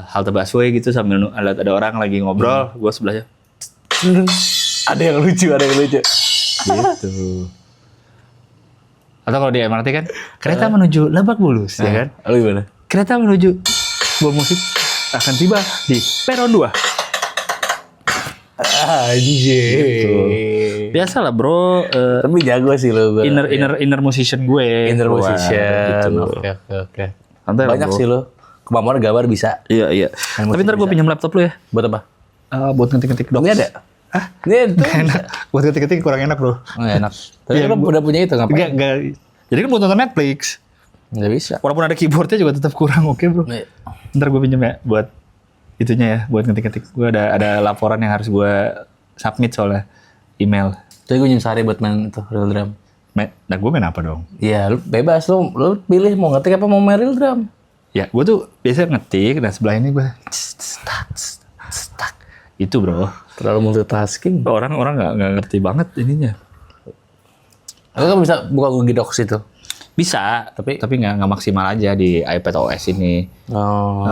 halte busway gitu sambil ada orang lagi ngobrol, gue sebelahnya Ada yang lucu. gitu. Atau kalau di MRT kan kereta menuju Lebak Bulus, ya kan? Lu gimana? Kereta menuju sebuah musik akan tiba di peron 2. Anjir. Biasa lah bro, Tapi jago sih lo. inner musician gue. Inner Wah, musician. gitu. Oke. Santai lah, Banyak bro. sih lo. Kemampuan gambar bisa. Iya. Tapi ntar gue pinjam laptop lu ya. Buat apa? Buat ngetik-ngetik docs. Ini ada? Hah? Ini itu. Enak. Buat ngetik-ngetik kurang enak bro. Enak. Tapi Iya, lo udah punya itu ngapain? Enggak. Jadi kan buat nonton Netflix. Nggak bisa. Walaupun ada keyboardnya juga tetap kurang oke bro. Iya. Ntar gue pinjam ya buat itunya ya, buat ngetik-ngetik. Gue ada laporan yang harus gue submit soalnya email. Jadi gue nyensari buat main itu real drum. Nah gue main apa dong? Iya, lu bebas lu pilih mau ngetik apa mau main real drum. Ya gue tuh biasa ngetik dan sebelah ini gue itu bro. Terlalu multitasking. Orang nggak ngerti banget ininya. Aku kan bisa buka Google Docs itu. Bisa, tapi nggak maksimal aja di iPad OS ini. Oh.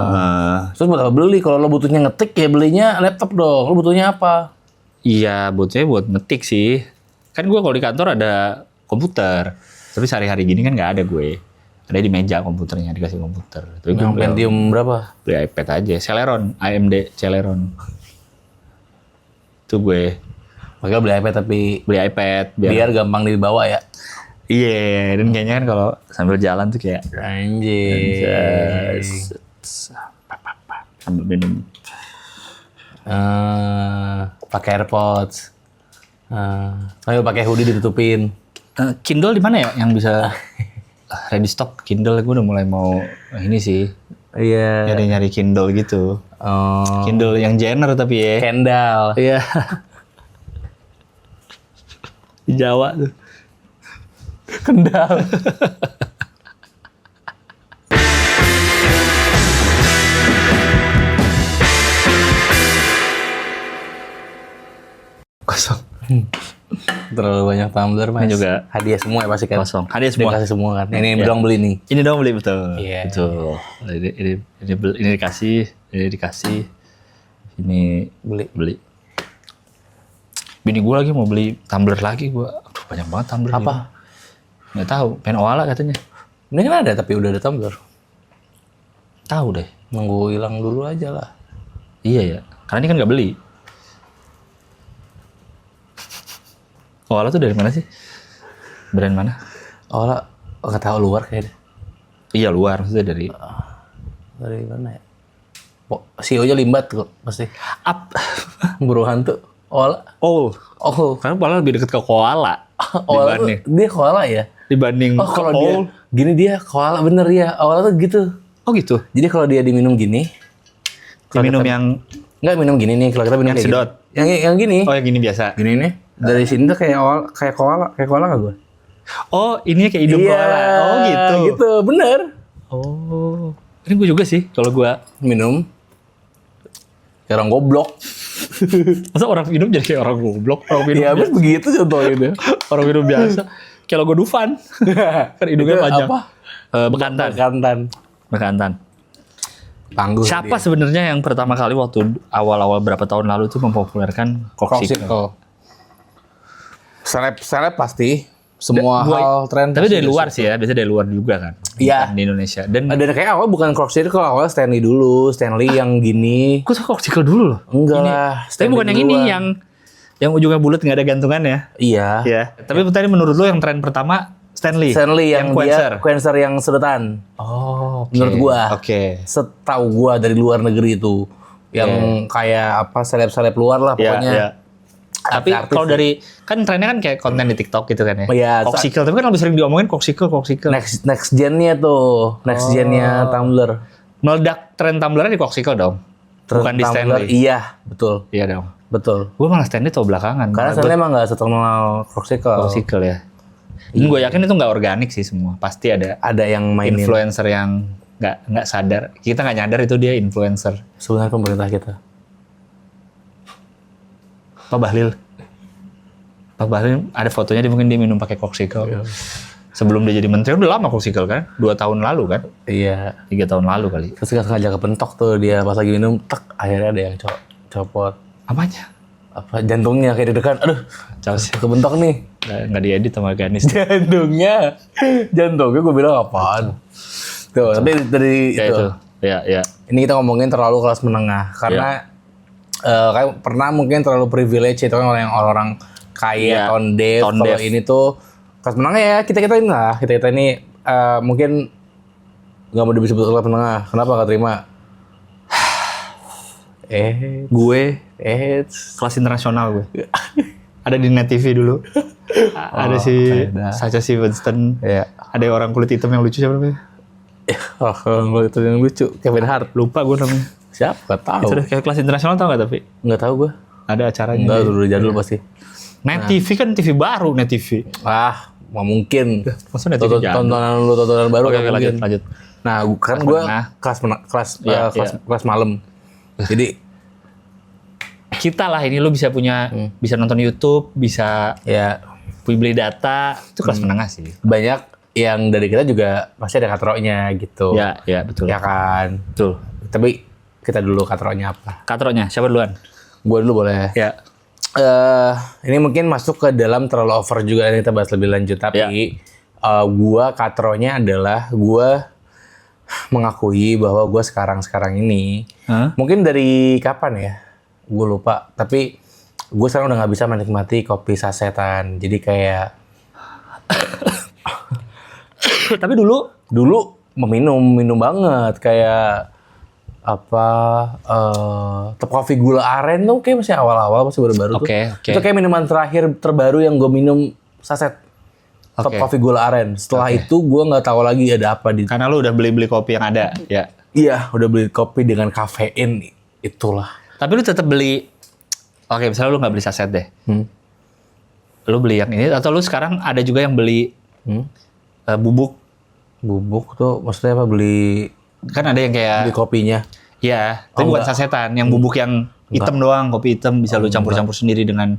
Terus buat apa beli? Kalau lo butuhnya ngetik ya belinya laptop dong. Lo butuhnya apa? Iya, buatnya buat ngetik sih. Kan gue kalau di kantor ada komputer, tapi sehari-hari gini kan nggak ada gue. Ada di meja komputernya, dikasih komputer. Tapi gue Yang Pentium berapa? beli iPad aja, Celeron, AMD Celeron. Itu gue Makanya beli iPad tapi beli iPad biar gampang dibawa ya. Iya, dan kayaknya kan kalau sambil jalan tuh kayak Anjir. sambil minum. Pakai AirPods. Sambil pakai hoodie ditutupin. Kindle di mana ya yang bisa ready stock Kindle? Gue udah mulai mau ini sih. Iya. Nyari-nyari Kindle gitu. Oh. Kindle yang Jenner tapi ya. Kendall. Iya. Di Jawa tuh. Kendall. Kosong. Terlalu banyak tumbler mas. Ini juga hadiah semua ya pasti kan. kosong. Hadiah semua. Dikasih semua kan. Ini Iya. doang beli nih. Ini dong beli betul. Iya. Betul. Ini dikasih, ini dikasih. Ini beli. Bini gue lagi mau beli tumbler lagi gue. Aduh banyak banget tumbler. Apa? Nggak tahu. Pengen Owala katanya. Ini kan ada tapi udah ada tumbler. Tahu deh. Nunggu hilang dulu aja lah. Iya ya. Karena ini kan nggak beli. Owala tuh dari mana sih? Brand mana? Oh lah, nggak tahu luar kayaknya. Iya luar, maksudnya dari Dari mana ya? CEO-nya limbat kok pasti. Buru hantu. Oh lah. Oh, Oh. karena koala lebih dekat ke koala Ola tuh, dia koala ya? dibanding Oh kalau ke dia owl. gini dia koala bener ya. Ola tuh gitu. Oh gitu. Jadi kalau dia diminum gini, Minum yang nggak minum gini nih. Kalau kita minum Yang kayak sedot. gini. Yang gini. oh yang gini biasa. Gini nih. Dari sini tuh kayak koala nggak gue? Oh, ini kayak hidung koala. Oh gitu. Gitu, bener. Oh. Ini gue juga sih kalau gue Minum. Kayak orang goblok. masa orang minum jadi kayak orang goblok. Orang minum Ya habis begitu contohnya. orang minum biasa. Kayak logo Dufan. Kan hidungnya Itu panjang. apa? Bekantan. Bekantan. Bekantan. Tangguh. Siapa sebenarnya yang pertama kali waktu awal-awal berapa tahun lalu tuh mempopulerkan Corkcicle? Seleb pasti. Semua Gua- hal tren. Tapi pasti dari luar sih ya, biasanya dari luar juga kan. Iya. Bukan di Indonesia. Dan Ada kayak awal bukan Corkcicle, awal Stanley dulu. Stanley yang gini. aku suka Corkcicle dulu loh. Enggak Ini. lah. Tapi Stanley bukan yang ini, duluan. yang ujungnya bulat nggak ada gantungannya. Iya. Ya. Tapi tadi menurut lo yang tren pertama Stanley. Stanley yang Quencher. dia Quencher yang sedotan. Oh, oke. Menurut gua. Oke. Setahu gua dari luar negeri itu. Yang kayak apa seleb-seleb luar lah Iya, pokoknya. iya. Tapi Artis-artis kalau dari kan trennya kan kayak konten di TikTok gitu kan ya. Oh, iya. Corkcicle, tapi kan lebih sering diomongin Corkcicle. Next gen-nya tuh. Next gen-nya Tumblr. Meledak tren Tumblr-nya di Corkcicle dong. Bukan di Tumblr, Stanley. Iya, betul. Iya dong. Betul. Gue malah Stanley tau belakangan. Karena Stanley emang nggak seterkenal Corkcicle. Corkcicle ya. Dan gue yakin itu nggak organik sih semua. Pasti ada Ada yang mainin. influencer yang nggak sadar. Kita nggak nyadar itu dia influencer. Sebenarnya pemerintah kita. Pak Bahlil ada fotonya dia mungkin dia minum pakai Corkcicle. Sebelum dia jadi menteri udah lama Corkcicle kan? 2 tahun lalu kan? Iya. 3 tahun lalu kali. Terus nggak sengaja kepentok tuh dia pas lagi minum, tek akhirnya ada yang copot. Apanya? Apa jantungnya kayak deg-degan. Aduh, Jauh sih. kebentok nih. Nggak diedit sama Ganis. Jantungnya gue bilang apaan? Tuh, tapi dari Ya itu. Ya. ini kita ngomongin terlalu kelas menengah karena kayak pernah mungkin terlalu privilege itu kan orang-orang kaya Iya, tone deaf. tone Kalau deaf. ini tuh kelas menengah ya kita ini lah kita ini mungkin nggak mau disebut kelas menengah. Kenapa nggak terima? Gue Eits. kelas internasional gue. Ada di Net TV dulu. Ada si beda. Sacha Stevenson. Ya. Ada orang kulit hitam yang lucu siapa namanya? Oh, kalau itu yang lucu, Kevin Hart. Lupa gue namanya. Siapa? Gak tahu. Itu kayak kelas internasional tau gak tapi? Nggak tahu gue. Ada acaranya. Enggak, udah jadul pasti. Net TV kan TV baru Net TV. Ah, nggak mungkin. Maksudnya Net TV jadul. Tontonan baru Oke, nggak mungkin. lanjut. Nah, kan Kelas gue menengah. kelas kelas malam. Jadi Kita lah ini lu bisa punya, bisa nonton YouTube, bisa ya beli data. Itu kelas menengah sih. banyak yang dari kita juga pasti ada katronya gitu. Ya betul. Ya kan. Betul. Tapi kita dulu katronya apa? Katronya, siapa duluan? Gue dulu boleh. Ya. Ini mungkin masuk ke dalam terlalu over juga yang kita bahas lebih lanjut. Tapi gua katronya adalah gua mengakui bahwa gua sekarang ini Hah? mungkin dari kapan ya? Gue lupa. Tapi gue sekarang udah nggak bisa menikmati kopi sasetan. Jadi kayak Tapi dulu minum banget kayak apa Top Coffee gula aren tuh kayak masih awal-awal, masih baru-baru tuh. Oke. Itu kayak minuman terakhir terbaru yang gue minum saset. Top Coffee gula aren. Setelah itu gue nggak tahu lagi ada apa di. karena lu udah beli kopi yang ada, ya. Iya, udah beli kopi dengan kafein itulah. Tapi lu tetap beli. Oke, misalnya lu nggak beli saset deh. Lu beli yang ini atau lu sekarang ada juga yang beli bubuk. Bubuk tuh maksudnya apa, beli Kan ada yang kayak kopinya. ya, tapi bukan sasetan, yang bubuk yang hitam doang, kopi hitam bisa lu campur-campur sendiri dengan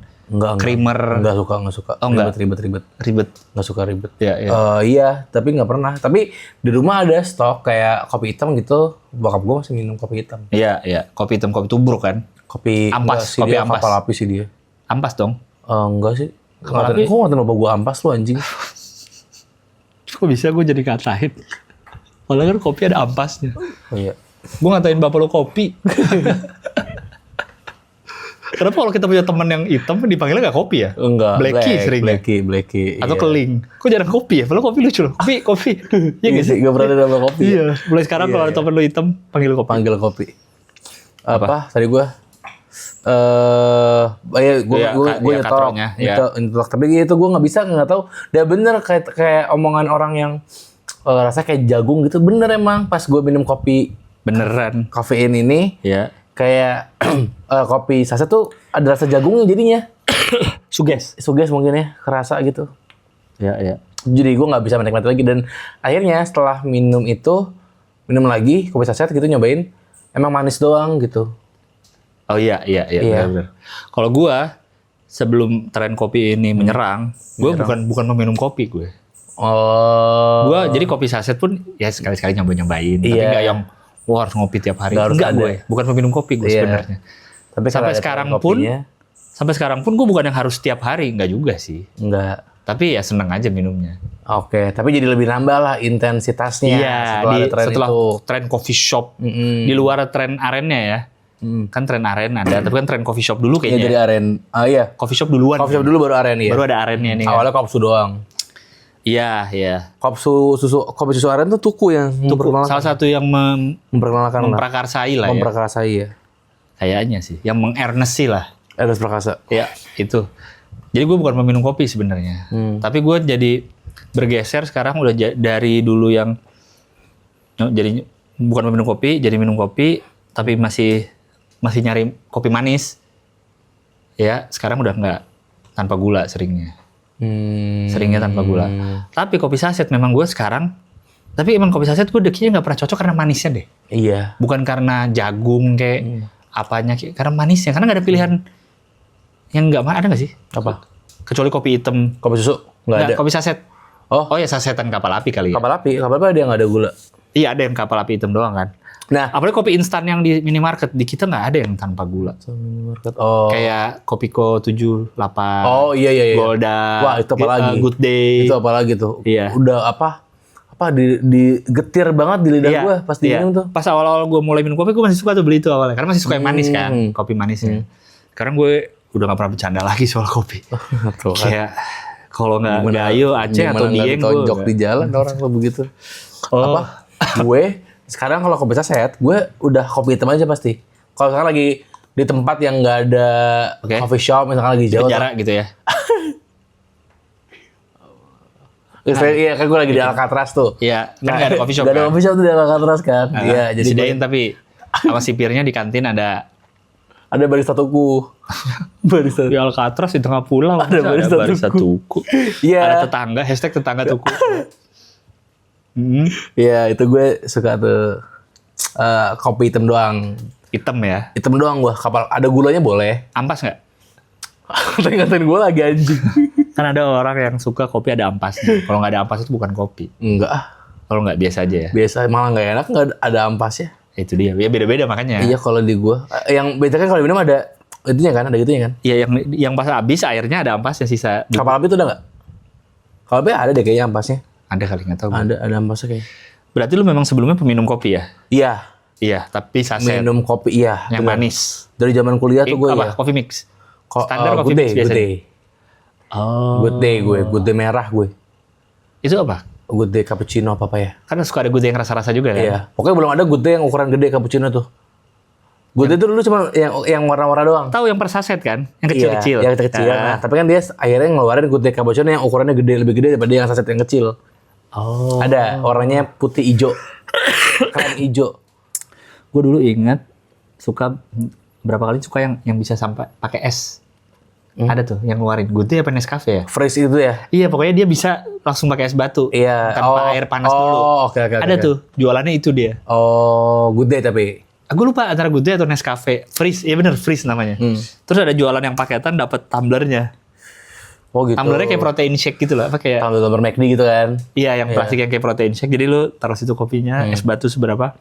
creamer. Enggak suka. Oh, enggak. Ribet. Enggak suka ribet. Iya. Iya, tapi nggak pernah. Tapi di rumah ada stok kayak kopi hitam gitu. Bokap gue masih minum kopi hitam. Iya. Kopi hitam, kopi tubruk kan? Kopi ampas, enggak, kopi dia ampas. kapal api sih dia. Ampas dong. Enggak sih. Kapal api? Kok ngatain bapak gue ampas lu anjing? Kok bisa gue jadi katain? Padahal kan kopi ada ampasnya. Oh iya. Gue ngatain bapak lo kopi. Kenapa kalau kita punya teman yang hitam dipanggilnya nggak kopi ya? Enggak. Blacky seringnya. Blacky. Atau iya. keling. Kok jarang kopi ya? Padahal kopi lucu loh. Kopi. Iya nggak sih? Gak pernah ada nama kopi. Iya. Mulai sekarang kalau ada teman lo hitam, panggil kopi. Panggil kopi. Apa? Tadi gue gue nyetok, katronya, ya. nyetok. Tapi itu gue nggak bisa, nggak tahu. Udah bener kayak omongan orang yang rasanya kayak jagung gitu. Bener emang pas gue minum kopi Beneran. kafein ini, Ya. kayak kopi saset tuh ada rasa jagungnya jadinya. Suges. Suges mungkin ya, kerasa gitu. Ya. Jadi gue nggak bisa menikmati lagi, dan akhirnya setelah minum lagi kopi saset gitu, nyobain emang manis doang gitu. Oh iya. Bener. Kalau gua sebelum tren kopi ini menyerang, gua bukan peminum kopi gue. Oh. Gua jadi kopi saset pun ya sekali-sekali nyobain, tapi nggak yang wah harus ngopi tiap hari. Enggak gue. Bukan peminum kopi gue sebenarnya. Tapi sampai sekarang pun gue bukan yang harus tiap hari, enggak juga sih. Enggak. Tapi ya seneng aja minumnya. Oke, tapi jadi lebih nambah lah intensitasnya setelah tren coffee shop. Di luar tren arennya ya. Kan tren aren ada, tapi kan tren coffee shop dulu kayaknya. Iya, jadi aren. Ya. Coffee shop duluan. Coffee shop dulu baru aren ya. Baru ada arennya nih. Awalnya kopsu doang. Iya. Kopi susu aren tuh Tuku yang Salah satu yang memprakarsai lah ya. Memprakarsai ya. Kayaknya sih, yang meng-earnest lah. Ernest Prakasa. Ya, itu. Jadi gue bukan peminum kopi sebenarnya. Tapi gue jadi bergeser sekarang udah dari dulu yang jadi bukan peminum kopi, jadi minum kopi tapi masih nyari kopi manis. Ya, sekarang udah nggak tanpa gula seringnya. Seringnya tanpa gula. Tapi kopi saset memang gue sekarang, tapi emang kopi saset gue kayaknya nggak pernah cocok karena manisnya deh. Iya. Bukan karena jagung kayak apanya, karena manisnya. Karena nggak ada pilihan yang nggak, ada nggak sih? Apa? Kecuali kopi hitam. Kopi susu? Nggak ada. Kopi saset. Oh ya sasetan kapal api kali ya. Kapal api ada yang nggak ada gula. Iya, ada yang kapal api hitam doang kan. Nah, apalagi kopi instan yang di minimarket, di kita nggak ada yang tanpa gula. Oh. Kayak Kopiko 78. Oh iya. Golda. Wah, itu apa lagi? Good Day. Itu apa lagi tuh? Iya. Udah apa digetir banget di lidah gue pas diminum tuh. Pas awal-awal gue mulai minum kopi, gue masih suka tuh beli itu awalnya. Karena masih suka yang manis kan, kopi manisnya. Sekarang gue udah nggak pernah bercanda lagi soal kopi. Tuh, kan. Kayak kalau nggak Gayo, Aceh atau Dieng gue tonjok di jalan orang lo begitu. Apa? Gue sekarang kalau kopi saset, gue udah kopi hitam aja pasti. Kalau sekarang lagi di tempat yang nggak ada coffee shop, misalkan lagi jauh. Jarak gitu ya. Iya, kan gue lagi di Alcatraz tuh. Iya, kan nggak ada coffee shop. Nggak ada coffee shop tuh di Alcatraz kan. Iya, jadi disediain tapi sama sipirnya di kantin ada barista Tuku. Barista di Alcatraz di tengah pulau. Ada barista Tuku. Iya. Ada tetangga, #tetangga Tuku. Iya, itu gue suka tuh kopi hitam doang. Hitam ya? Hitam doang gue. Kapal ada gulanya boleh. Ampas nggak? Ngatain gue lagi anjing. Kan ada orang yang suka kopi ada ampasnya. Kalau nggak ada ampas itu bukan kopi. Enggak. Kalau nggak biasa aja ya? Biasa, malah nggak enak nggak ada ampasnya. Itu dia. Ya beda-beda makanya. Iya, kalau di gue. Yang beda kan kalau minum ada itunya kan, ada gitunya kan? Iya, yang pas habis airnya ada ampasnya sisa. Kapal api itu udah nggak? Kapal api ada deh kayaknya ampasnya. Ada kali, nggak tahu. Ada ampasnya kayak. Berarti lu memang sebelumnya peminum kopi ya? Iya. Iya, tapi saset. Minum kopi, iya. Yang manis. Dari zaman kuliah tuh gue ya. Coffee mix? Standar Good coffee Day, mix biasanya? Good Day. Good Day merah gue. Itu apa? Good Day cappuccino apa ya? Kan suka ada Good Day yang rasa-rasa juga kan? Iya. Pokoknya belum ada Good Day yang ukuran gede cappuccino tuh. Good Day itu dulu cuma yang warna-warna doang. Tahu yang per saset kan? Yang kecil-kecil. Iya, yang kecil. Nah, tapi kan dia akhirnya ngeluarin Good Day cappuccino yang ukurannya gede, lebih gede daripada yang saset yang kecil. Oh. Ada, warnanya putih hijau. Krem hijau. Gue dulu ingat suka berapa kali suka yang bisa sampai pakai es. Ada tuh yang ngeluarin Good Day apa Nescafe ya? Fresh itu ya? Iya, pokoknya dia bisa langsung pakai es batu. Iya. Tanpa air panas dulu. Oke. Ada tuh, jualannya itu dia. Oh, Good Day tapi. Gue lupa antara Good Day atau Nescafe. Freeze, iya bener Freeze namanya. Terus ada jualan yang paketan dapat tumblernya. Oh gitu. Tumblernya kayak protein shake gitu loh. Apa kayak? Tumbler McD gitu kan? Iya, yang plastik yang kayak protein shake. Jadi lu taruh situ kopinya, es batu seberapa.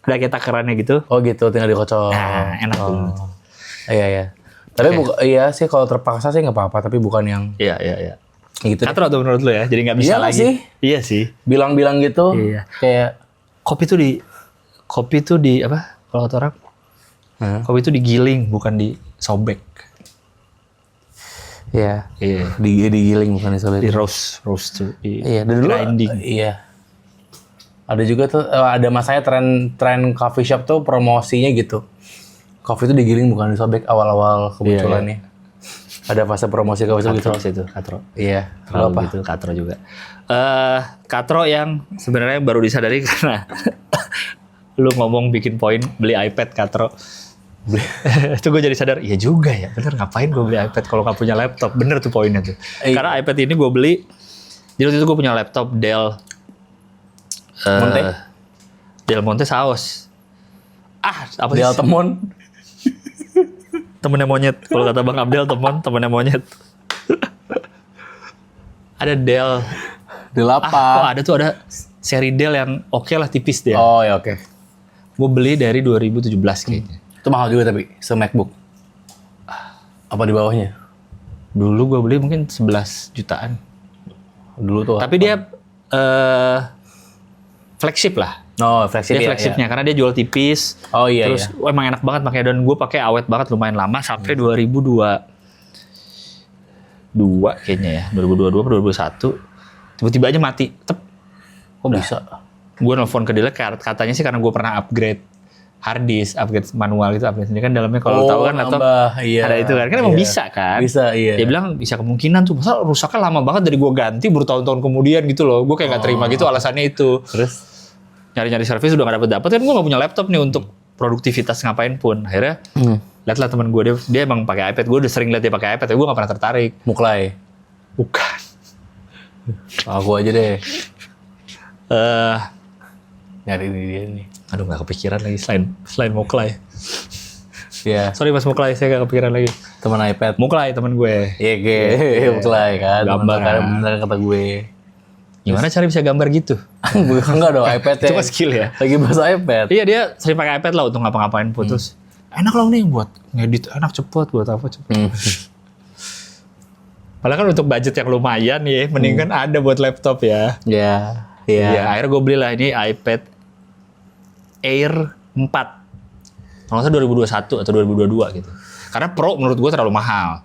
Ada kayak takarannya gitu. Oh gitu, tinggal dikocok. Nah, enak tuh. Iya. Tapi iya sih kalau terpaksa sih nggak apa-apa. Tapi bukan yang Iya. gitu. Katro tuh menurut lu ya, jadi nggak bisa Iyalah lagi. sih. Iya sih. Bilang-bilang gitu. Iya. Kayak. Kopi tuh di apa? Kalau kata orang, kopi itu digiling bukan disobek. Iya. Iya. Digiling bukan disobek. Di roast tuh. Iya. Dan dulu. Grinding. Iya. Ada juga tuh ada masanya tren coffee shop tuh promosinya gitu. Kopi itu digiling bukan disobek awal-awal kemunculannya. Ada fase promosi coffee shop gitu. Katro sih itu, katro. Iya. Kalau Apa? gitu, katro juga. Katro yang sebenarnya baru disadari karena lu ngomong bikin poin beli iPad katro. Itu gue jadi sadar, iya juga ya, bener ngapain gue beli iPad kalau nggak punya laptop, bener tuh poinnya tuh. Karena iPad ini gue beli, jadi waktu itu gue punya laptop Dell Monte? Del Monte Saos. Apa sih? Del Temon. Temennya monyet. Kalau kata Bang Abdel, temennya monyet. Ada Dell. Del Kok apa? ada tuh ada seri Dell yang oke lah tipis dia. Oh ya oke. Gue beli dari 2017 kayaknya. Itu mahal juga tapi se-MacBook. Apa di bawahnya? Dulu gue beli mungkin 11 jutaan. Dulu tuh. Tapi dia flagship lah. Oh, flagship Dia ya. flagshipnya karena dia jual tipis. Oh iya. Terus emang enak banget pakai, dan gue pakai awet banget lumayan lama sampai 2022 kayaknya ya. 2022 atau 2021. Tiba-tiba aja mati. Kok bisa? Gue nelfon ke dia katanya sih karena gue pernah upgrade hard disk, upgrade manual itu, upgrade sendiri kan dalamnya kalau tahu kan laptop iya. ada itu kan emang bisa kan. Bisa, iya. Dia bilang bisa kemungkinan tuh, masa rusaknya lama banget dari gue ganti bertahun-tahun kemudian gitu loh. Gue kayak gak terima gitu alasannya itu. Terus? Nyari-nyari servis udah gak dapet kan gue gak punya laptop nih untuk produktivitas ngapain pun. Akhirnya lihatlah teman gue, dia emang pakai iPad. Gue udah sering lihat dia pakai iPad, tapi gue gak pernah tertarik. Muklai. Bukan. Aku aja deh. Nyari dia nih. Aduh gak kepikiran lagi selain Muklai. Iya. Sorry Mas Muklai, saya gak kepikiran lagi. Teman iPad. Muklai teman gue. Iya, Muklai kan. Gambar. Bener kata gue. Gimana cara bisa gambar gitu? Enggak dong, iPad ya. Cuma skill ya. Lagi bahas iPad. Iya, dia sering pakai iPad lah untuk ngapa-ngapain putus. Enak lah nih buat ngedit, enak cepet, buat apa cepet. Padahal kan untuk budget yang lumayan ya, mendingan ada buat laptop ya. Iya. Iya, akhirnya gue belilah ini iPad Air 4. Kalau nggak salah 2021 atau 2022 gitu. Karena Pro menurut gue terlalu mahal.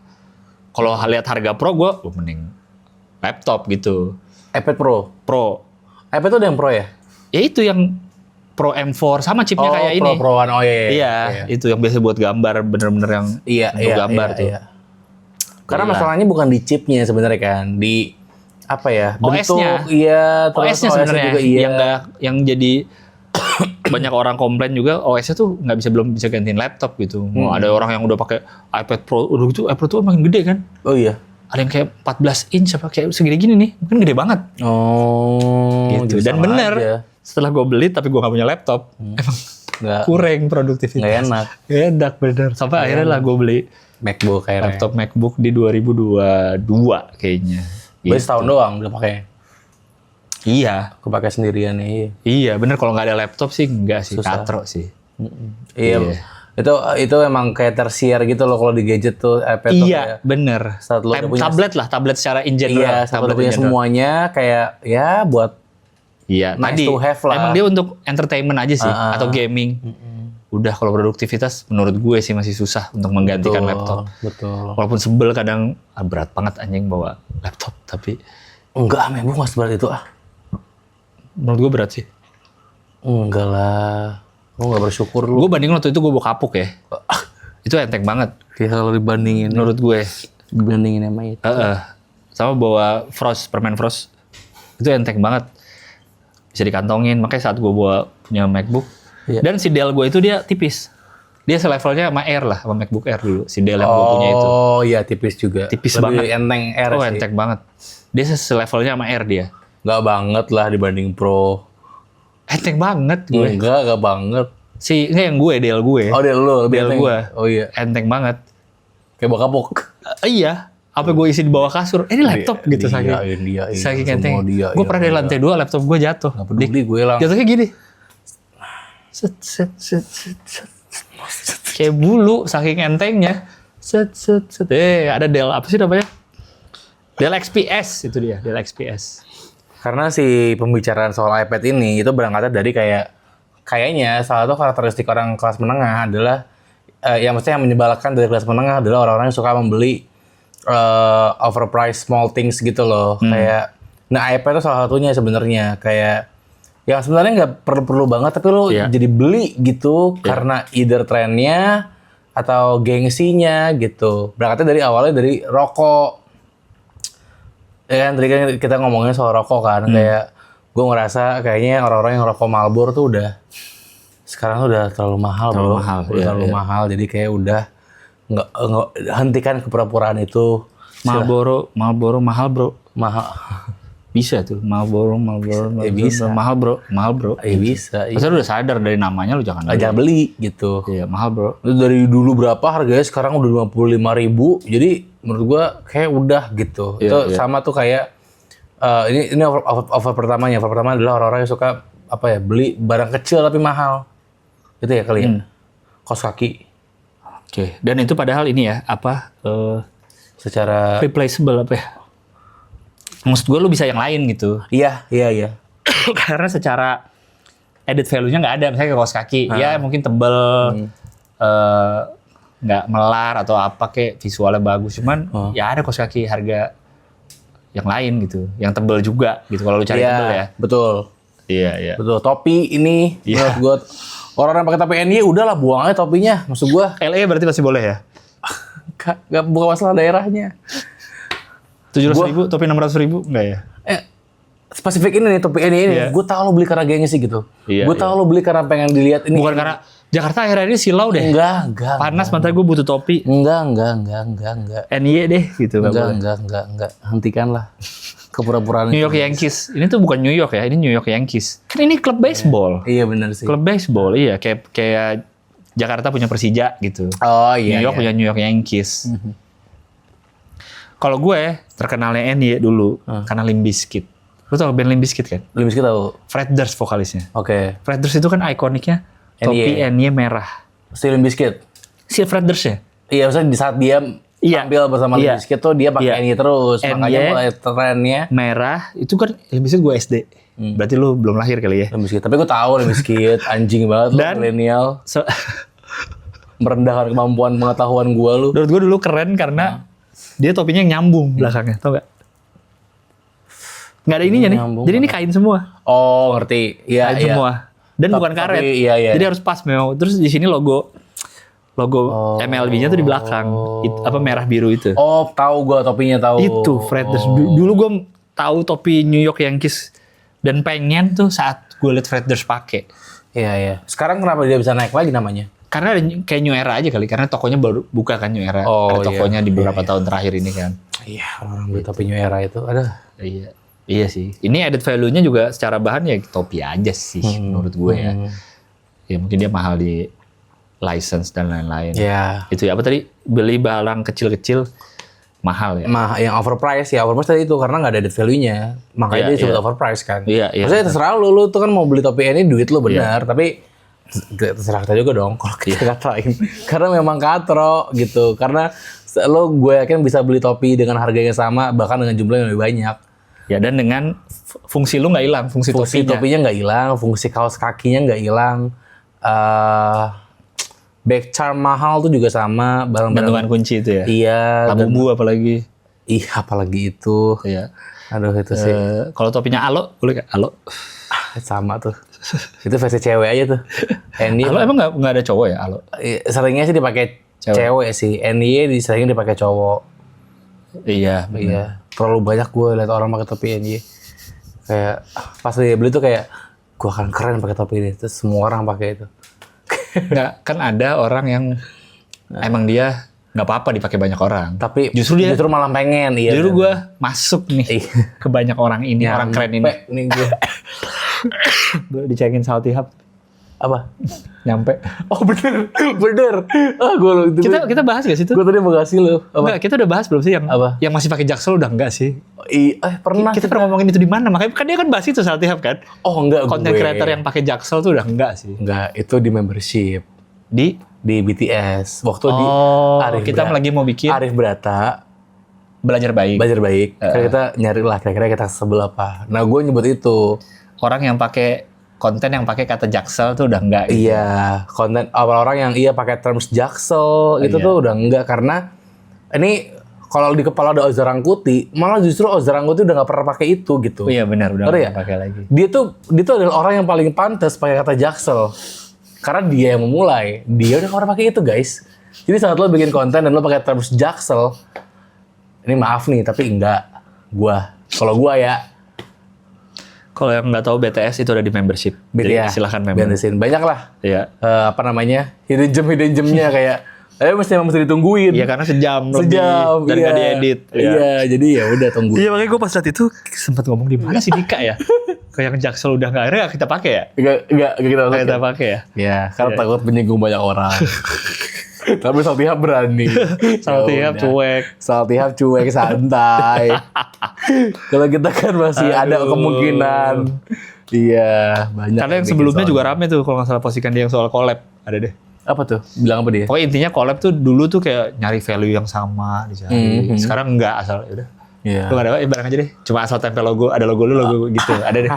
Kalau lihat harga Pro, gue mending laptop gitu. iPad Pro. iPad tuh ada yang Pro ya? Ya itu yang Pro M4 sama chipnya kayak ini. Pro One. Oh iya. Iya, itu yang biasa buat gambar, bener-bener yang untuk gambar tuh. Iya. Karena masalahnya bukan di chipnya sebenarnya kan, di apa ya? OS-nya. Bentuk, iya. OS-nya sebenarnya juga, iya. yang jadi banyak orang komplain juga, OS-nya tuh belum bisa gantiin laptop gitu. Mau ada orang yang udah pakai iPad Pro, udah gitu iPad tuh makin gede kan? Oh iya. Ada yang kayak 14 inch apa kayak segini-gini nih, mungkin gede banget. Oh. Gitu. Dan bener, setelah gue beli tapi gue gak punya laptop, emang kurang produktivitas. Gak enak. Gak enak bener. Sampai akhirnya lah gue beli MacBook akhirnya. laptop MacBook di 2022 kayaknya. Beli setahun doang udah pakai. Iya. Kepakai sendirian nih. Iya bener, kalau nggak ada laptop sih enggak sih. Susah. Katro sih. Iya. Itu emang kayak tersier gitu loh kalau di gadget tuh iPad tuh Iya kayak bener. saat lo udah punya, Tablet secara in general. iya, saat lo punya semuanya kayak ya buat Iya, nice to have lah. Emang dia untuk entertainment aja sih atau gaming. Udah kalau produktivitas menurut gue sih masih susah untuk menggantikan laptop. Betul. Walaupun sebel kadang berat banget anjing bawa laptop, tapi Enggak, MacBook mas berat itu menurut gue berat sih. Enggak lah. Lu nggak bersyukur lu. Gue bandingin waktu itu gue bawa kapuk ya. Itu enteng banget. Kayak kalau dibandingin. Menurut gue. Dibandingin sama itu. Sama bawa permen Frost. Itu enteng banget. Bisa dikantongin. Makanya saat gue bawa punya MacBook. Iya. Dan si Dell gue itu dia tipis. Dia selevelnya sama Air lah. Sama MacBook Air dulu. Si Dell yang gue punya itu. Oh iya tipis juga. Tipis Lebih banget. enteng Air Oh sih. enteng banget. Dia selevelnya sama Air dia. Nggak banget lah dibanding Pro. Enteng banget gue. Enggak banget. Enggak yang gue, Dell gue. Oh dia lu lebih Dell enteng. gue. Oh iya. Enteng banget. Kayak bawa kapok. Iya. Apa gue isi di bawah kasur. Ini laptop gitu saking. Saking enteng. Gue pernah dari lantai 2 laptop gue jatuh. Nggak peduli gue lah. Jatuhnya gini. Set. Kayak bulu saking entengnya. Set. Ada Dell apa sih namanya? Dell XPS itu dia, Dell XPS. Karena si pembicaraan soal iPad ini itu berangkatnya dari kayaknya salah satu karakteristik orang kelas menengah adalah yang maksudnya yang menyebalkan dari kelas menengah adalah orang-orang yang suka membeli overpriced small things gitu loh. Kayak iPad itu salah satunya sebenarnya kayak yang sebenarnya nggak perlu banget tapi lo jadi beli gitu karena either trennya atau gengsinya gitu. Berangkatnya dari awalnya dari rokok. Ya kan tadi kan kita ngomongin soal rokok kan kayak gue ngerasa kayaknya orang-orang yang rokok Marlboro tuh udah sekarang tuh udah terlalu mahal bro. Terlalu mahal jadi kayak udah nggak hentikan kepura-puraan itu. Marlboro mahal bro. Mahal. Bisa tuh Marlboro bisa. mahal bro. Bisa. Maksudnya lu udah sadar dari namanya lu jangan beli gitu. Iya mahal bro. Itu dari dulu berapa harganya sekarang udah 55.000 jadi menurut gua kayak udah gitu. Itu sama tuh kayak ini over pertamanya. Over pertama adalah orang-orang yang suka beli barang kecil tapi mahal. Itu ya kali ya. Kaos kaki. Oke. Dan itu padahal ini ya Secara replaceable apa ya? Maksud gue lu bisa yang lain gitu. Iya. Karena secara added value-nya nggak ada. Misalnya kayak kaos kaki, ya mungkin tebel, nggak melar atau apa kayak visualnya bagus. Cuman ya ada kaos kaki harga yang lain gitu, yang tebel juga gitu. Kalau lu cari tebel ya. Betul. Iya. Betul. Topi ini menurut gue orang yang pakai topi NY udahlah buang aja topinya. Maksud gue LA berarti masih boleh ya? Gak bukan masalah daerahnya. 700.000, topi 600.000 enggak ya? Spesifik ini nih topi ini. Gue tau lo beli karena gengsi gitu. Gue tau lo beli karena pengen dilihat ini. Bukan karena Jakarta akhir-akhir ini silau deh. Enggak. Panas mantai gue butuh topi. Enggak. NY deh gitu. Enggak. Hentikanlah kepura-puraan New York Yankees. Ini tuh bukan New York ya, ini New York Yankees. Kan ini klub baseball. Iya benar sih. Klub baseball, iya. Kayak Jakarta punya Persija gitu. Oh iya. New York punya New York Yankees. Kalau gue terkenalnya NY dulu karena Limp Bizkit. Lu tau band Limp Bizkit kan? Limp Bizkit tahu. Fred Durst vokalisnya. Oke. Fred Durst itu kan ikoniknya topi NY merah. Si Limp Bizkit. Si Fred Durst ya? Iya, maksudnya di saat dia tampil bersama Limp Bizkit tuh dia pakai NY terus. Makanya mulai trennya merah. Itu kan Limp Bizkit gue SD. Berarti lu belum lahir kali ya? Limp Bizkit. Tapi gue tahu Limp Bizkit anjing banget lu milenial. Merendahkan kemampuan pengetahuan gue lu. Menurut gue dulu keren karena dia topinya nyambung belakangnya, tau gak? Nggak ada ininya nih, jadi ini kain semua. Oh ngerti, iya. Kain semua. Dan bukan karet, jadi harus pas memang. Terus di sini logo MLB-nya tuh di belakang, merah biru itu. Oh tahu gue topinya tahu. Itu Fred Durst. Dulu gue tahu topi New York Yankees dan pengen tuh saat gue liat Fred Durst pakai. Iya. Sekarang kenapa dia bisa naik lagi namanya? Karena ada kayak New Era aja kali, karena tokonya baru buka kan New Era. Ada tokonya di beberapa tahun terakhir ini kan. Iya, orang beli topi New Era itu, ada. Iya sih. Ini added value-nya juga secara bahan ya topi aja sih menurut gue ya. Ya mungkin dia mahal di license dan lain-lain. Iya. Itu ya apa tadi? Beli barang kecil-kecil mahal ya. Yang overpriced tadi itu karena nggak ada added value-nya. Makanya dia disebut overpriced kan. Iya. Maksudnya terserah lu tuh kan mau beli topi ini duit lu benar, tapi terserah kita juga dong kalau kita katain. Karena memang katro gitu. Karena lo gue yakin bisa beli topi dengan harganya sama bahkan dengan jumlah yang lebih banyak. Ya dan dengan fungsi lu nggak hilang, fungsi topinya nggak hilang, fungsi kaos kakinya nggak hilang. Back charm mahal tuh juga sama, barang-barang gantungan kunci itu ya. Iya. Labubu apalagi. Apalagi itu. Iya. Aduh itu sih. Kalau topinya Alo, boleh gak? Alo. sama tuh. Itu versi cewek aja tuh. NY Alo emang nggak ada cowok ya Alo? seringnya sih dipakai cewek sih. NY seringnya dipakai cowok. Iya, bener. Iya. Terlalu banyak gue liat orang pakai topi NY. Kayak pas dia beli tuh kayak gue akan keren pakai topi ini. Terus semua orang pakai itu. Nggak, kan ada orang yang emang dia nggak apa-apa dipakai banyak orang. Tapi justru malah pengen. Iya. Justru gue masuk nih ke banyak orang ini, orang keren ini. Nih gue. Gue dicekin Salty Hub. Apa? Nyampe. Oh bener. Ah gue Kita bahas gak sih itu? Gue tadi mau kasih lo. Enggak, kita udah bahas belum sih yang Apa? yang masih pakai Jaksel udah enggak sih? Pernah. Kita pernah ngomongin itu di mana? Makanya kan dia kan bahas itu Salty Hub kan? Oh enggak. Konten creator yang pakai Jaksel tuh udah enggak sih? Enggak, itu di membership. Di BTS. Waktu di Arif kita lagi mau bikin Arif Brata belajar baik. Kan kita nyari lah kira-kira kita sebel apa. Nah gue nyebut itu. Orang yang pakai konten yang pakai kata Jaksel tuh udah enggak gitu. Iya, konten orang yang pakai terms Jaksel itu tuh udah enggak, karena ini kalau di kepala ada Oza Rangkuti, malah justru Oza Rangkuti udah nggak pernah pakai itu gitu. Iya benar, udah nggak nggak pakai lagi. Dia tuh adalah orang yang paling pantas pakai kata Jaksel, karena dia yang memulai. Dia udah nggak pernah pakai itu guys. Jadi saat lo bikin konten dan lo pakai terms Jaksel, ini maaf nih tapi enggak. Kalau gua ya. Kalau yang nggak tahu BTS itu ada di membership. Jadi silahkan membership. Banyak lah. Iya. Apa namanya? Hidden gemnya kayak mesti ditungguin. Iya karena sejam dan iya. nggak diedit. Iya, jadi ya udah tunggu. Iya makanya gue pas saat itu sempat ngomong di mana sih Dika ya? Kayak yang Jaksel udah nggak ada, kita pakai ya? Nggak kita pakai ya? Ya, karena takut menyinggung banyak orang. Tapi Salty Hub berani. Salty Hub cuek. Salty Hub cuek, santai. Kalau kita kan masih ada kemungkinan. Iya, banyak. Karena yang sebelumnya juga rame tuh kalau nggak salah postingan dia yang soal collab. Ada deh. Apa tuh? Bilang apa dia? Pokoknya intinya collab tuh dulu tuh kayak nyari value yang sama dicari. Sekarang enggak, asal udah. Iya. Lu gak ada barang aja deh. Cuma asal tempel logo, ada logo lu, logo gitu. Ada deh.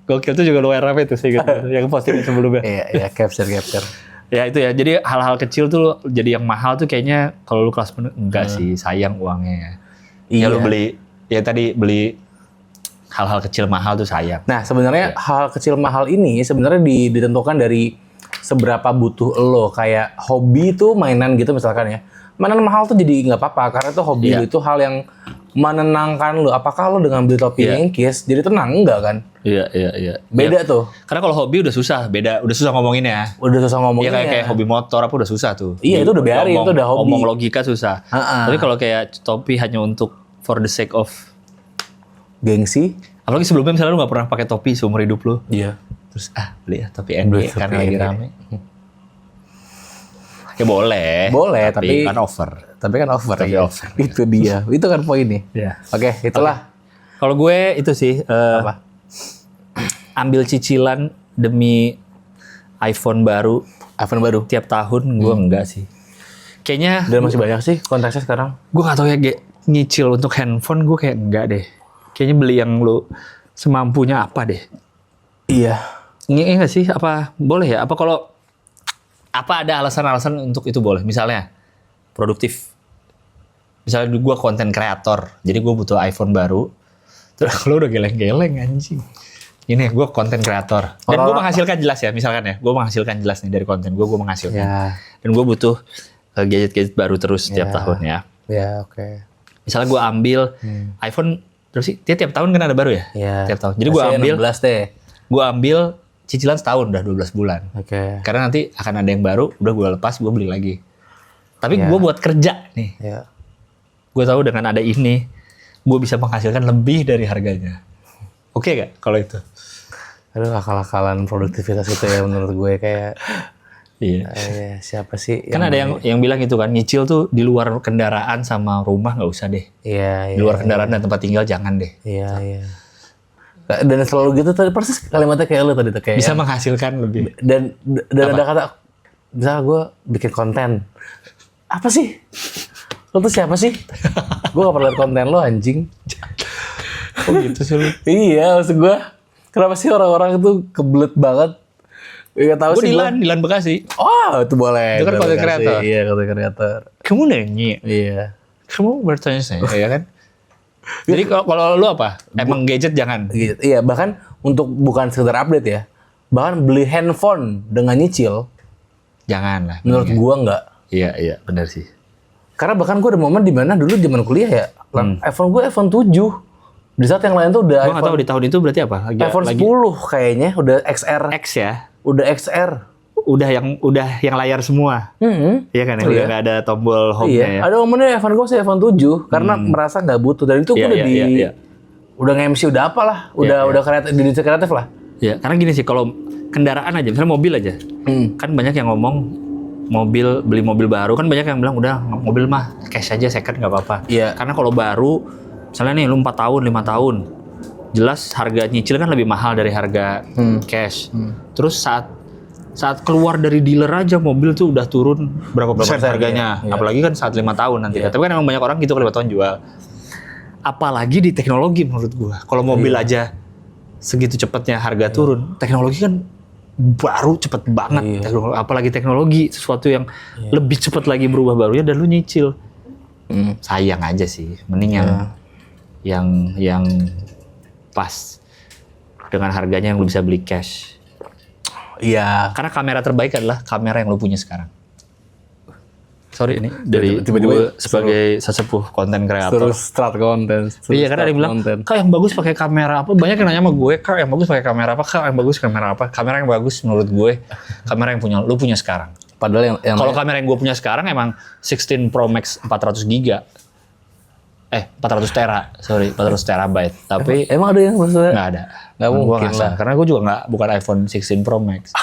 Gokil tuh juga lumayan rame tuh sih gitu. Yang posting sebelumnya. Iya, capture. Ya itu ya. Jadi hal-hal kecil tuh jadi yang mahal tuh kayaknya kalau lu kelas penuh enggak sih, sayang uangnya. Iya. Ya lu beli hal-hal kecil mahal tuh sayang. Nah, sebenarnya hal kecil mahal ini sebenarnya ditentukan dari seberapa butuh lo. Kayak hobi tuh mainan gitu misalkan ya. Mainan mahal tuh jadi nggak apa-apa karena itu hobi lo, itu hal yang menenangkan lo. Apakah lo dengan beli topi Yankees jadi tenang? Enggak kan? Iya. Beda tuh. Karena kalau hobi udah susah, udah susah ngomonginnya. Iya, kayak hobi motor apa udah susah tuh. Iya, itu udah biarin, itu udah hobi. Ngomong logika susah. Tapi kalau kayak topi hanya untuk for the sake of gengsi. Apalagi sebelumnya misalnya lu nggak pernah pakai topi seumur hidup lu. Iya. Terus beli ya topi NY karena lagi rame. Ya boleh, tapi kan over. Tapi kan over. Tapi ya. over. Itu dia. Itu kan poinnya. Iya. Oke, itulah. Kalau gue itu sih Apa? Ambil cicilan demi iPhone baru tiap tahun gue enggak sih. Kayaknya Dan masih banyak sih konteksnya sekarang. Gue gak tahu ya nyicil untuk handphone gue kayak enggak deh. Kayaknya beli yang lu semampunya apa deh. Iya. Ini enggak sih? Apa boleh ya? Apa ada alasan-alasan untuk itu boleh? Misalnya produktif. Misalnya gue konten kreator, jadi gue butuh iPhone baru. Terus lu udah geleng-geleng anjing. Ini gue konten kreator. Dan gue menghasilkan jelas ya, misalkan ya. Gue menghasilkan jelas nih dari konten gue menghasilkan. Ya. Dan gue butuh gadget-gadget baru terus setiap tahun ya. Ya, oke. Misalnya gue ambil iPhone, terus sih dia tiap tahun kan ada baru ya? Iya. Tiap tahun. Jadi gue ambil 16 deh. Gue ambil cicilan setahun udah 12 bulan. Oke. Karena nanti akan ada yang baru, udah gue lepas, gue beli lagi. Tapi gue buat kerja nih. Iya. Gue tahu dengan ada ini, gue bisa menghasilkan lebih dari harganya. Oke gak kalau itu? Aduh, akal-akalan produktivitas itu ya menurut gue kayak. Iya. Siapa sih? Kan ada yang bilang itu kan, nyicil tuh di luar kendaraan sama rumah nggak usah deh. Iya. Di luar kendaraan dan tempat tinggal jangan deh. Iya. Dan selalu gitu tadi persis kalimatnya kayak lu tadi tuh kayak bisa menghasilkan lebih. Dan ada kata misalnya gue bikin konten. Apa sih? Lo tuh siapa sih? Gue gak pernah liat konten lo anjing. Oh gitu sih lu. Iya, maksud gue kenapa sih orang-orang itu kebelet banget? Gak tahu sih. Gue Dilan Bekasi. Oh, itu boleh. Itu kan konten kreator. Iya, konten kreator. Kamu nanya. Iya. Kamu bertanya saya, ya kan? Jadi kalau lu apa? Emang gadget jangan? Gitu. Iya, bahkan untuk bukan sekedar update ya, bahkan beli handphone dengan nyicil, Jangan lah. menurut gua nggak. Iya, benar sih. Karena bahkan gua ada momen di mana dulu zaman kuliah ya, iPhone gua iPhone 7. Di saat yang lain tuh udah Gua nggak tahu di tahun itu berarti apa? iPhone 10 kayaknya, udah XR. X ya. Udah XR. Udah yang layar semua. Iya kan ya, udah nggak ada tombol home-nya ya. Ada momennya iPhone gue sih iPhone 7 karena merasa nggak butuh, dan itu gue Iya. udah nge-MC udah apalah, udah kreatif, di kreatif lah. Iya, karena gini sih, kalau kendaraan aja, misalnya mobil aja, kan banyak yang ngomong beli mobil baru, kan banyak yang bilang udah mobil mah cash aja, second nggak apa-apa. Iya. Karena kalau baru, misalnya nih lu 4 tahun, 5 tahun, jelas harga nyicil kan lebih mahal dari harga cash. Terus saat keluar dari dealer aja mobil tuh udah turun berapa persen harganya. Iya. Apalagi kan saat 5 tahun nanti. Tapi kan emang banyak orang gitu kalau 5 tahun jual. Apalagi di teknologi menurut gua. Kalau mobil aja segitu cepatnya harga turun, teknologi kan baru cepet banget. Apalagi teknologi sesuatu yang lebih cepat lagi berubah barunya dan lu nyicil. Sayang aja sih. Mending yang pas dengan harganya yang lu bisa beli cash. Iya. Karena kamera terbaik adalah kamera yang lo punya sekarang. Sorry ini dari Tiba-tiba gue sebagai sesepuh konten kreator. Terus start konten. Iya, karena ada yang bilang, Kak yang bagus pakai kamera apa? Banyak yang nanya sama gue, Kak yang bagus pakai kamera apa? Kak yang bagus kamera apa? Kamera yang bagus menurut gue, kamera yang lu punya sekarang. Padahal yang Kalau kamera yang gue punya sekarang emang 16 Pro Max 400 giga. 400 terabyte. Tapi emang ada yang maksudnya? nggak ada. Nggak mungkin lah. Karena gue juga bukan iPhone 16 Pro Max.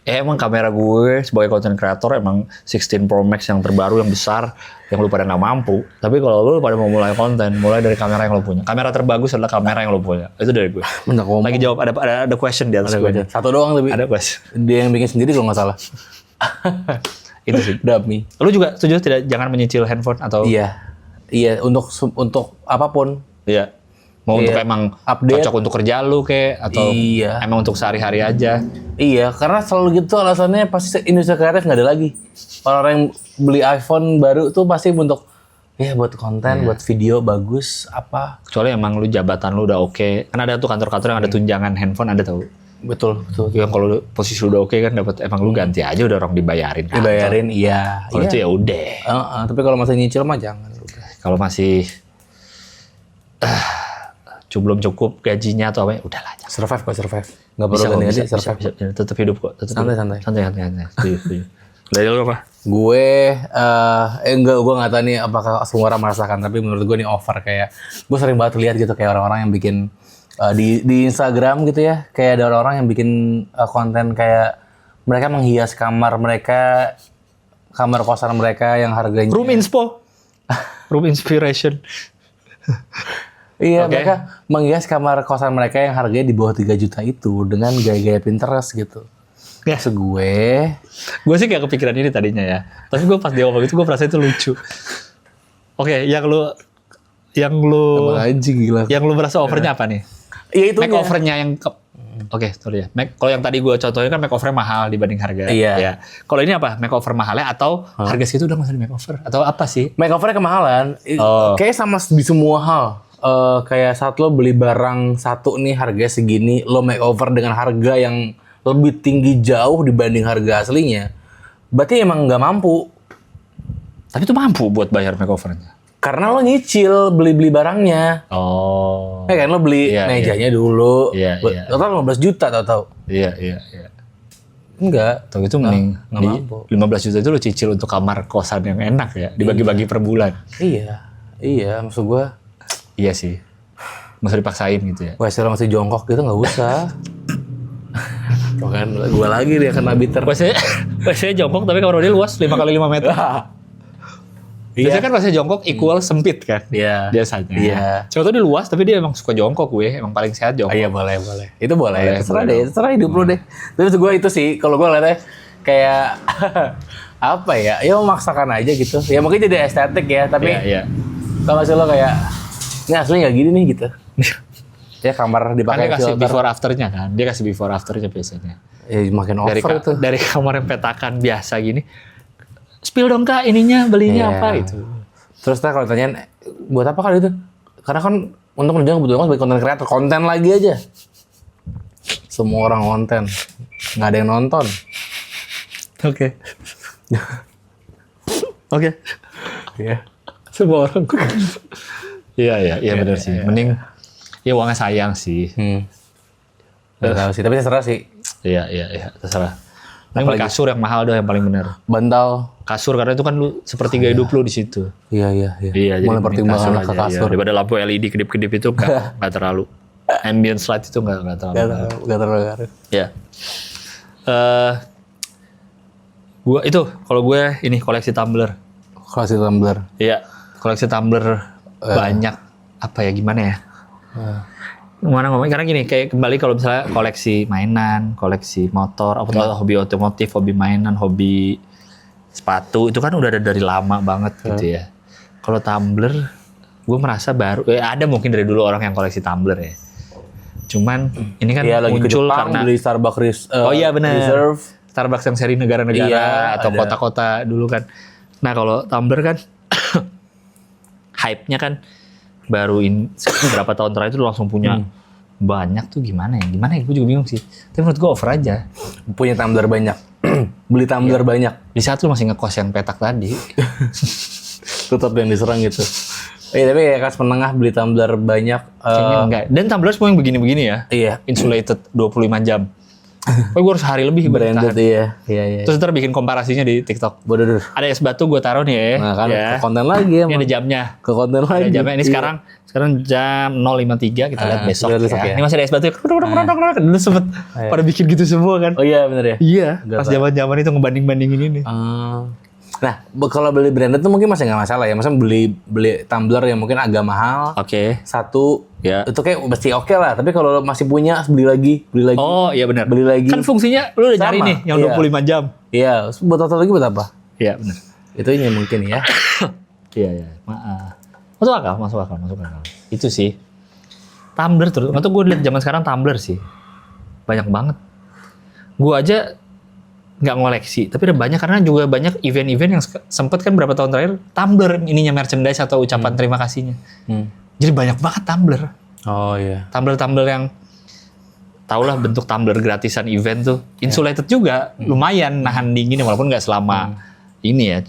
Emang kamera gue sebagai content creator emang 16 Pro Max yang terbaru, yang besar, yang lu pada nggak mampu. Tapi kalau lu pada mau mulai konten, mulai dari kamera yang lu punya. Kamera terbagus adalah kamera yang lu punya. Itu dari gue. Lagi jawab, ada question di atas gue. Satu doang tapi. Ada question. Dia yang bikin sendiri kalau nggak salah. Itu sih. Dami. Lu juga setuju jangan menyicil handphone atau? Iya, untuk apapun. Iya. Mau untuk emang update, cocok untuk kerja lu atau emang untuk sehari-hari aja? Iya, karena selalu gitu alasannya pasti industri kreatif nggak ada lagi. Orang yang beli iPhone baru tuh pasti untuk buat konten, buat video bagus apa. Kecuali emang lu jabatan lu udah oke. Kan ada tuh kantor-kantor yang ada tunjangan handphone, ada tau? Betul. Yang kalau posisi lu udah oke kan dapat, emang lu ganti aja udah orang dibayarin. Dibayarin, iya. Kalau itu ya udah. Tapi kalau masih nyicil mah jangan. Kalau masih belum cukup gajinya atau apa, udahlah. Survive. Nggak perlu ganti survive. Bisa, tetap hidup kok. Santai. Setuju. Dari lu apa? Gue gue nggak tahu nih apakah semua orang merasakan, tapi menurut gue nih over, kayak gue sering banget lihat gitu kayak orang-orang yang bikin di Instagram gitu ya, kayak ada orang-orang yang bikin konten kayak mereka menghias kamar kosan mereka yang harganya Room inspo. Room inspiration. Iya, mereka menghias kamar kosan mereka yang harganya di bawah 3 juta itu dengan gaya-gaya Pinterest gitu. Maksud gue sih gak kepikiran ini tadinya ya. Tapi gue pas dia ngomong itu gue merasa itu lucu. Oke, yang lu merasa overnya apa nih? Iya itu. Makeovernya yang sorry ya. Kalau yang tadi gue contohin kan makeovernya mahal dibanding harga. Iya. Ya. Kalau ini apa? Makeover mahalnya atau harga segitu udah nggak usah di makeover? Atau apa sih? Makeovernya kemahalan. Kayak sama di semua hal. Kayak saat lo beli barang satu nih harganya segini, lo makeover dengan harga yang lebih tinggi jauh dibanding harga aslinya, berarti emang nggak mampu. Tapi itu mampu buat bayar makeovernya. Karena lo nyicil beli barangnya. Kan lo beli mejanya dulu. Total 15 juta tau. Iya. Enggak. Tahu itu mending nggak mampu. 15 juta itu lo cicil untuk kamar kosan yang enak ya, dibagi-bagi per bulan. Iya, maksud gue. Iya sih. Nggak usah dipaksain gitu ya. Wah, sekarang masih jongkok gitu nggak usah. Kan gue lagi dia kena bitter. Biasanya jongkok tapi kamar dia luas 5 kali 5 meter. Biasanya kan biasanya jongkok equal sempit kan? Iya. Biasanya. Iya. Cuma tuh dia luas tapi dia emang suka jongkok gue. Emang paling sehat jongkok. Iya boleh. Itu boleh. Terserah hidup lu deh. Terus gue itu sih, kalau gue liatnya kayak apa ya? Ya memaksakan aja gitu. Ya mungkin jadi estetik ya. Tapi kalau sih lo kayak ini asli nggak gini nih gitu. Ya kamar dipakai kan dia kasih before afternya kan. Dia kasih before afternya biasanya. Makin over itu. Dari kamar yang petakan biasa gini. Spill dong Kak ininya, belinya apa itu. Terus kalau tanyain buat apa kali itu? karena kan untuk menunjang kebutuhan sebagai konten kreator, konten lagi aja. Semua orang konten, nggak ada yang nonton. Oke. Oke. Iya. Semua orang. Iya benar sih. Mending ya uangnya sayang sih. Nggak tahu sih, tapi terserah sih. Iya, terserah. Mending beli kasur yang mahal yang paling benar. Bantal. Kasur karena itu kan lu sepertiga hidup lu di situ. Iya. Iya, Mulai jadi pertimbangan ke kasur. Iya. Daripada lampu LED kedip-kedip itu nggak terlalu. Ambient light itu nggak terlalu. Nggak terlalu ngaruh. Ya. Gua itu kalau gue ini koleksi tumbler. Koleksi tumbler. Iya, koleksi tumbler banyak. Apa ya gimana ya? Gimana ngomongnya? Karena gini, kayak kembali kalau misalnya koleksi mainan, koleksi motor, atau hobi otomotif, hobi mainan, hobi sepatu, itu kan udah ada dari lama banget gitu ya. Kalau tumbler, gue merasa baru. Ada mungkin dari dulu orang yang koleksi tumbler ya. Cuman ini kan lagi muncul ke Jepang, karena beli Starbucks benar. Reserve. Starbucks yang seri negara-negara atau ada. kota-kota dulu kan. Nah kalau tumbler kan hype-nya kan baru berapa tahun terakhir itu langsung punya banyak tuh gimana ya? Gue juga bingung sih. Tapi menurut gue over aja. Punya tumbler banyak. Beli tumbler banyak. Di saat lu masih ngekos yang petak tadi. Tetap yang diserang gitu. Tapi kayak kelas menengah beli tumbler banyak. Kayaknya enggak. Dan tumbler semua yang begini-begini ya. Iya. Insulated 25 jam. Pokoknya gue harus sehari lebih Branded bertahan. Iya. Terus ntar bikin komparasinya di TikTok. Bodoh. Ada es batu gue taruh nih ya. Nah kan ya. ke konten lagi ya. Ini ada jamnya. Ke konten Ada lagi. jamnya. Ini sekarang jam 0.53 kita lihat besok ya. ya. Ini masih ada es batu. Dulu sempet pada bikin gitu semua kan. Oh iya bener ya. Iya. Pas zaman-zaman itu ngebanding-bandingin ini. Nah, kalau beli branded tuh mungkin masih nggak masalah ya. Maksudnya beli tumbler yang mungkin agak mahal. Oke. Satu, Ya. itu kayak mesti oke lah. Tapi kalau masih punya, beli lagi. Oh iya benar. Beli lagi. Kan fungsinya lu udah nyari Sama, nih yang 25 jam. Iya, buat satu lagi buat apa? Iya benar. Itu ini mungkin ya. Iya. Masuk akal. Itu sih. Tumbler terus. Atau gue lihat zaman sekarang tumbler sih. Banyak banget. Gue aja nggak ngoleksi, tapi ada banyak karena juga banyak event-event yang sempet kan berapa tahun terakhir tumbler ininya merchandise atau ucapan terima kasihnya. Jadi banyak banget tumbler. Oh iya. Tumbler yang tahulah bentuk tumbler gratisan event tuh insulated juga, lumayan nahan dingin walaupun nggak selama ini ya.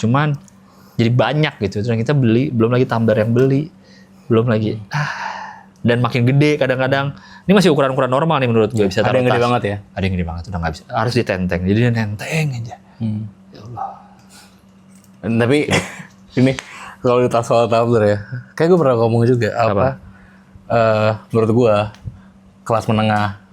Cuman jadi banyak gitu. Dan kita beli, belum lagi tumbler yang beli, belum lagi. Dan makin gede kadang-kadang. Ini masih ukuran-ukuran normal nih menurut gue bisa taruh tas. Ada yang gede banget ya? Ada yang gede banget, udah nggak bisa. Harus ditenteng, jadi dia nenteng aja. Ya Allah. Tapi ini kalau kita soal tumbler ya, kayak gue pernah ngomong juga menurut gue kelas menengah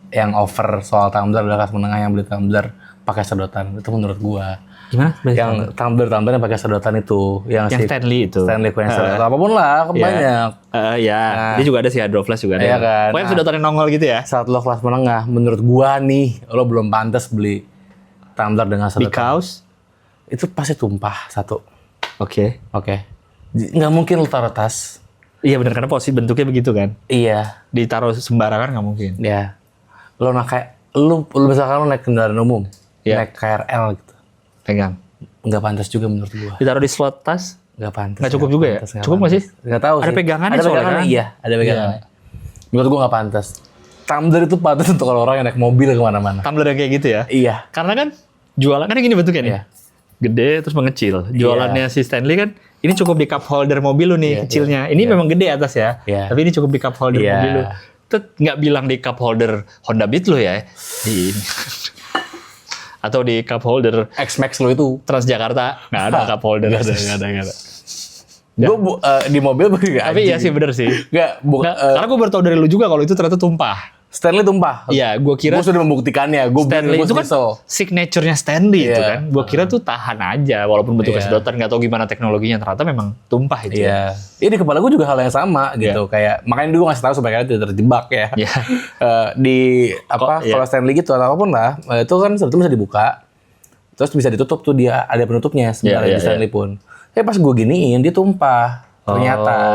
yang over soal tumbler adalah kelas menengah yang beli tumbler pakai sedotan. Itu menurut gue. Gimana? Yang tumbler yang pakai sedotan itu, yang si Stanley itu. Stanley Quencher atau apapun lah, banyak. Dia juga ada sih Hydroflask juga ada. Iya kan. Pokoknya sedotan yang nongol gitu ya. Saat lo kelas menengah, menurut gua nih, lo belum pantas beli tumbler dengan sedotan. Because Itu pasti tumpah satu. Oke. Nggak mungkin lo taruh tas. Iya benar karena posisi bentuknya begitu kan. Iya. Ditaruh sembarangan nggak mungkin. Ya. Lo misalkan lo naik kendaraan umum, naik KRL gitu. Pegang. Nggak pantas juga menurut gua. Ditaruh di slot tas. Nggak pantas. Nggak cukup juga ya? Cukup nggak sih? Nggak tahu sih. Ada pegangannya Ada soalnya pegangannya, kan? iya. Ada pegangannya. Menurut gua nggak pantas. Tumbler itu pantas untuk orang yang naik mobil kemana-mana. Tumbler yang kayak gitu ya. Iya. Karena kan jualan kan gini bentuknya nih. Iya. Gede terus mengecil. Jualannya si Stanley kan ini cukup di cup holder mobil lu nih kecilnya. Ini memang gede atas ya. Tapi ini cukup di cup holder mobil lu. Itu nggak bilang di cup holder Honda Beat lu ya. Di ini. Atau di cup holder X-Max lo itu. Transjakarta nggak ada cup holder. Nggak ada. Gue di mobil juga. Tapi iya sih bener sih. Karena gue baru tahu dari lu juga kalau itu ternyata tumpah. Stanley tumpah. Iya, gue kira Gue sudah membuktikannya. Stanley itu kan signature-nya Stanley itu kan. Gue kira tuh tahan aja walaupun bentuknya sedotan, nggak tahu gimana teknologinya, ternyata memang tumpah itu. Iya. Ini di kepala gue juga hal yang sama gitu. Kayak makanya dulu ngasih tahu supaya kalian tidak terjebak ya. Kalau Stanley gitu atau apapun lah, itu kan sebetulnya bisa dibuka. Terus bisa ditutup tuh, dia ada penutupnya sebenarnya di Stanley pun. Pas gue giniin dia tumpah ternyata.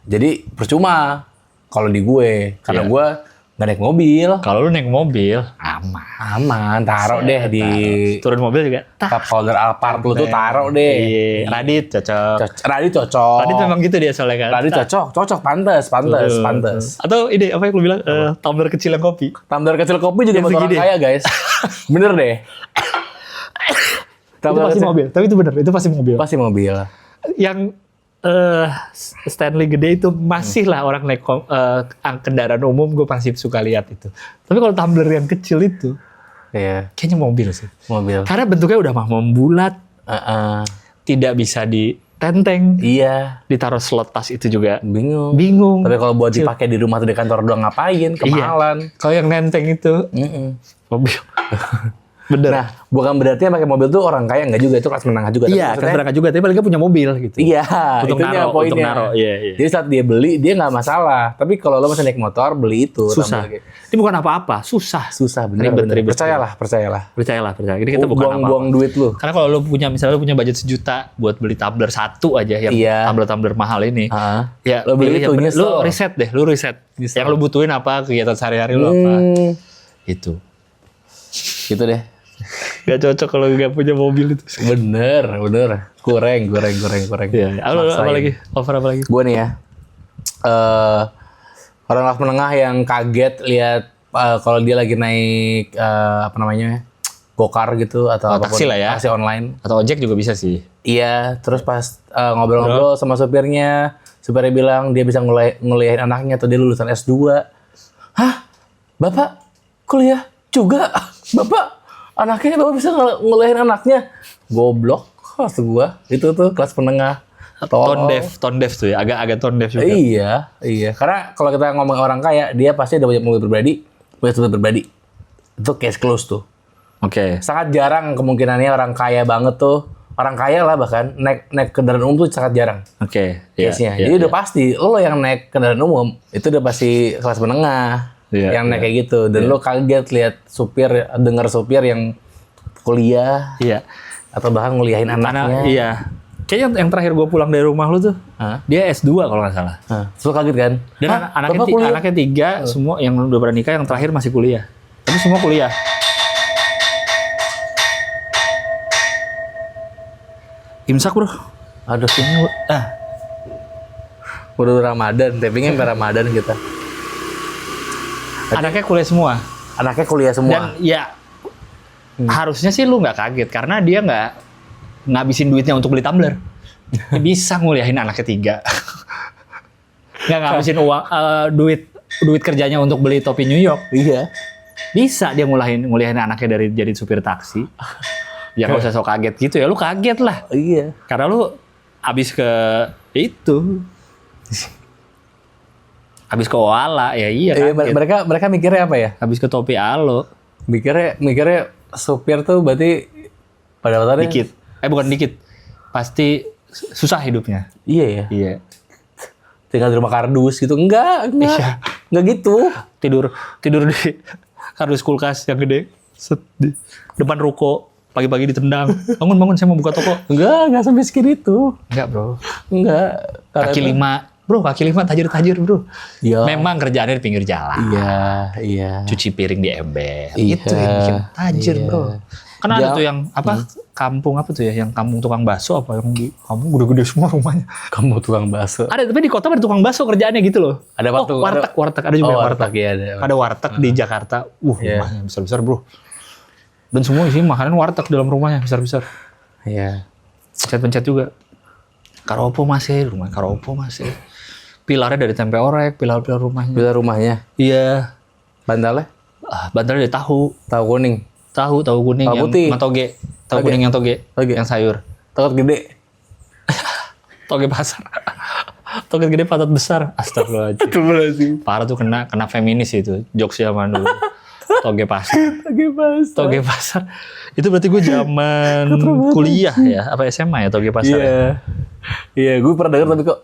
Jadi percuma kalau di gue, karena gue nggak naik mobil. Kalau lu naik mobil, Aman, taruh deh di turun mobil juga. cup holder Alphard lu tuh taruh deh. Iya, Radit cocok. Radit cocok. Radit memang gitu dia soalnya kan. Radit cocok, pantes. Atau ini apa yang lu bilang tumbler kecil yang kopi. Tumbler kecil kopi juga Yang buat orang segini. kaya, guys. Bener deh. Itu pasti mobil. Tapi itu bener, itu pasti mobil. Pasti mobil. Yang Stanley gede itu masih lah orang naik kendaraan umum gue masih suka lihat itu. Tapi kalau tumbler yang kecil itu Iya, kayaknya mobil sih. mobil. Karena bentuknya udah mah membulat, tidak bisa ditenteng, Iya, ditaruh slot tas itu juga bingung. Tapi kalau buat dipakai di rumah atau di kantor doang ngapain? Kemahalan. Kalau yang nenteng itu mobil. Bener. Nah, bukan berarti yang pakai mobil tuh orang kaya enggak juga, itu kelas menengah juga. Iya, Tapi kan mereka juga, tapi paling nggak punya mobil gitu. iya, Untuk itunya naro, poinnya. untuk naro, iya. Jadi saat dia beli, dia nggak masalah. Tapi kalau lo masih naik motor, beli itu. Susah. tumbler. Ini bukan apa-apa, susah. Susah, bener. Ribet. Percayalah. Percayalah. Ini kita bukan apa-apa. Buang duit lu. Karena kalau lo punya, misalnya lo punya budget 1 juta buat beli tumbler 1 aja, yang Iya. tumbler mahal ini. Ya, Lo beli itu, yang bener. nyesel. Lo riset deh, Nyesel. Yang lo butuhin apa, kegiatan sehari-hari lo apa. Itu. Gitu deh. Gak cocok kalau gak punya mobil itu. Bener. Kurang. Iya. Apa lagi? Over apa lagi? Gue nih ya, orang kelas menengah yang kaget lihat kalau dia lagi naik gokar gitu atau apapun, taksi lah ya. taksi online. Atau ojek juga bisa sih. Iya, terus pas ngobrol-ngobrol sama supirnya bilang dia bisa nguliahin anaknya atau dia lulusan S2. Hah? Bapak kuliah juga? Bapak Bapak bisa nguliahin anaknya? Goblok, maksud gua. Itu tuh kelas menengah. Tone deaf tuh ya, agak tone deaf juga. Iya. Karena kalau kita ngomong orang kaya, dia pasti udah punya mobil pribadi, punya sepeda pribadi. Itu case close tuh. Oke. Sangat jarang kemungkinannya orang kaya banget tuh, orang kaya lah bahkan naik kendaraan umum tuh sangat jarang. Oke. Case-nya. Jadi udah pasti lo yang naik kendaraan umum itu udah pasti kelas menengah. Iya, yang naik kayak gitu, dan lo kaget lihat dengar supir yang kuliah, atau bahkan nguliahin anaknya. Iya. Kayaknya yang terakhir gue pulang dari rumah lu tuh, dia S2 kalau nggak salah. Terus lo kaget kan? Dan anaknya 3, semua yang udah pernah nikah, yang terakhir masih kuliah. Tapi semua kuliah. Imsak bro. Aduh, ini udah Ramadan, tapingnya sampai Ramadan kita. Anaknya kuliah semua. Dan ya harusnya sih lu nggak kaget karena dia nggak ngabisin duitnya untuk beli tumbler. Dia bisa nguliahin anaknya 3. Nggak ngabisin uang duit kerjanya untuk beli topi New York. Iya. Bisa dia nguliahin anaknya dari jadi supir taksi. Ya nggak usah sok kaget gitu ya, lu kaget lah. Iya. Karena lu abis ke itu. Habis ke Oala, ya iya kan. Mereka mikirnya apa ya? Habis ke Topi Alo. Mikirnya supir tuh berarti pada waktu Dikit. Bukan dikit. Pasti susah hidupnya. Iya ya. Iya. Tinggal di rumah kardus gitu. Enggak. Iya. Enggak gitu. Tidur di kardus kulkas yang gede. Di depan ruko. Pagi-pagi ditendang. Bangun, saya mau buka toko. Enggak sampai segitu. Enggak, bro. Enggak. Kaki 5. Bro, kaki 5 tajir, bro. Iya. Memang kerjaannya di pinggir jalan. Iya. Cuci piring di ember. Iya. Itu yang bikin tajir, bro. Kan ada tuh yang kampung apa tuh ya, yang kampung tukang bakso apa yang di kampung gede-gede semua rumahnya. Kamu tukang bakso. Ada, tapi di kota ada tukang bakso kerjaannya gitu loh. Ada warteg ada juga warteg. Iya, ada warteg di Jakarta. Rumahnya besar-besar, bro. Dan semua isinya makanan warteg dalam rumahnya besar-besar. Iya. Pencet-pencet juga. Rumah Karopo masih. Pilarnya dari tempe orek, pilar-pilar rumahnya. Pilar rumahnya. Iya. Bantalnya? Bantalnya dari tahu. Tahu kuning. Tahu kuning tahu yang putih. toge. Tahu kuning yang toge. Yang sayur. Toge gede. Toge pasar. Toge gede patat besar. Astagfirullahaladzim. Parah tuh kena feminis itu. Jokesnya zaman dulu. Toge pasar. Itu berarti gue zaman kuliah ya, apa SMA ya toge pasar. Iya, gue pernah denger tapi kok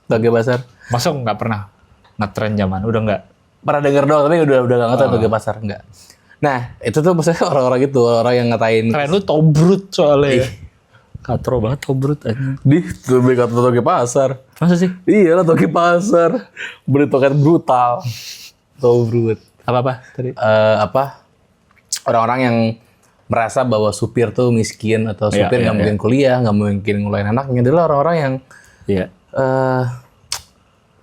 toge pasar. Masa nggak pernah ngetren zaman, udah nggak? Pernah denger doang tapi udah nggak ngetren toge pasar enggak. Nah, itu tuh maksudnya orang-orang gitu, orang yang ngatain. Keren lu tobrut soalnya. Katro banget tobrut aja. Tuh beli kata toge pasar. Masa sih? Iya lah toge pasar. Beli toket brutal. Tobrut. Apa tadi? orang-orang yang merasa bahwa supir tuh miskin atau supir nggak mungkin kuliah, nggak mungkin ngulain anaknya, adalah orang-orang yang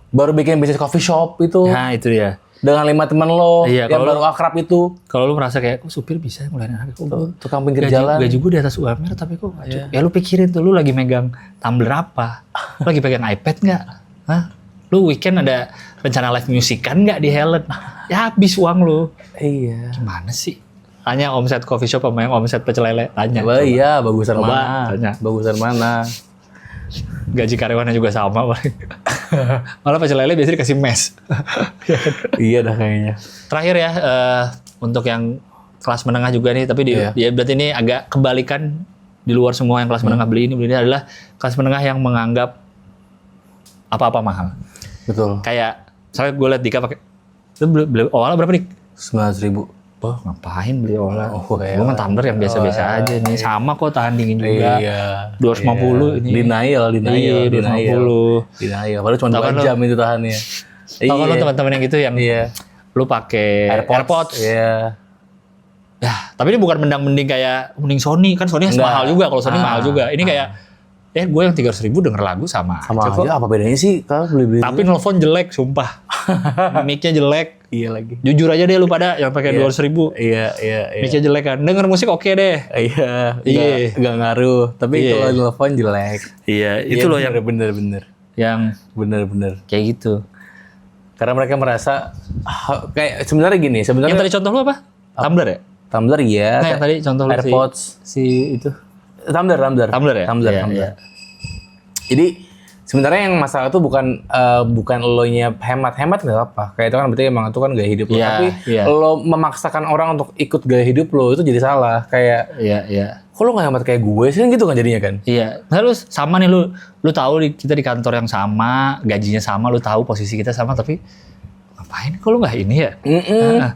baru bikin bisnis coffee shop itu. Nah itu dia. Dengan 5 teman lo Iya, yang baru akrab itu. Kalau lu merasa kayak, kok supir bisa ngulain anaknya? Kok Tukang pinggir jalan. gaji gue di atas UMR tapi kok nggak cukup? Ya lu pikirin tuh, lu lagi megang tumbler apa? Lu lagi pegang iPad nggak? Hah? Lu weekend ada rencana live musikan nggak di Helen? Ya habis uang lu. Iya. Gimana sih? Tanya omset coffee shop sama yang omset pecel lele. Tanya. Wah, iya, bagusan Coba, mana? tanya. Bagusan mana? Gaji karyawannya juga sama. Malah pecel lele biasanya dikasih mes. Iya dah kayaknya. Terakhir ya, untuk yang kelas menengah juga nih, tapi dia berarti ini agak kebalikan di luar semua yang kelas menengah beli ini adalah kelas menengah yang menganggap apa-apa mahal. Betul. Kayak, misalnya gue liat Dika pakai, lu beli Ola berapa nih? 900.000. Oh, ngapain beli Ola? Oh, gue mah tumbler yang biasa-biasa aja nih, sama kok tahan dingin juga. Iya. 250 ini. Denial. Iya, 250. Denial. Padahal cuma 2 jam itu tahannya. Tau kan lu teman-teman yang gitu yang lu pakai AirPods. Iya. Ya, tapi ini bukan mending kayak mending Sony, kan Sony mahal juga, kalau Sony mahal juga. Ini kayak gue yang 300.000 denger lagu sama aja. Apa bedanya sih kalau beli-beli? Tapi nelfon jelek, sumpah. Mic-nya jelek. Iya lagi. Jujur aja deh lu pada yang pakai 200.000. Iya. Mic-nya jelek kan. Denger musik oke deh. Iya. Gak ngaruh. Tapi kalau nelfon jelek. Iya, itu loh yang bener-bener. Yang bener-bener kayak gitu. Karena mereka merasa kayak sebenarnya gini, Yang tadi contoh lu apa? Tumbler ya? Tumbler iya. Nah, yang tadi contoh lu AirPods si itu. Tumbler ya? Tumbler. Jadi sebenarnya yang masalah itu bukan elonya hemat nggak apa. Kayak itu kan berarti emang itu kan gaya hidup lo. Tapi lo memaksakan orang untuk ikut gaya hidup lo itu jadi salah. Kayak kok lo nggak hemat kayak gue sih gitu kan jadinya kan? Iya. Nah, lu sama nih lu tahu kita di kantor yang sama, gajinya sama, lu tahu posisi kita sama, tapi ngapain? Kok lu nggak ini ya? Nah,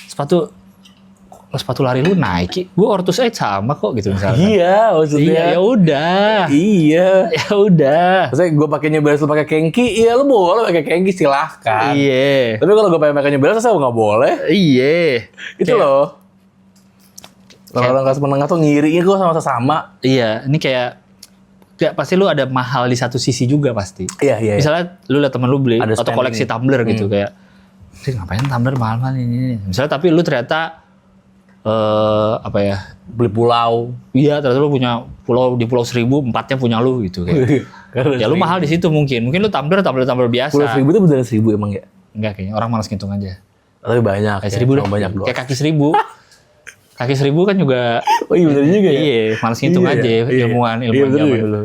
sepatu lari lu Nike, gue Ortus Edge sama kok gitu misalnya. Iya, maksudnya. Iya, ya udah. Iya. Ya udah. Maksudnya gue pakai New Balance lu pakai Kenki, iya lu boleh pakai Kenki silahkan. Iya. Tapi kalau gue pakai New Balance saya nggak boleh. Iya. Itu loh. Kalau orang kelas menengah tuh ngirinya gue sama sesama. Iya, ini kayak pasti lu ada mahal di satu sisi juga pasti. Iya. Misalnya lu liat temen lu beli ada atau koleksi tumbler gitu kayak, ngapain tumbler mahal-mahal ini. Misalnya tapi lu ternyata beli pulau. Iya, ternyata lu punya pulau di Pulau Seribu, 4-nya punya lu gitu kayak. Ya lu mahal di situ mungkin lu tumbler biasa. Pulau Seribu itu beneran 1.000 emang ya? Enggak kayaknya, orang malas ngitung aja. Tapi banyak. Kayak 1.000 deh. Banyak doang. Kayak kaki 1.000. Kaki 1.000 kan juga. Oh iya bener juga ya. Iya, malas ngitung aja ilmuwan zaman dulu.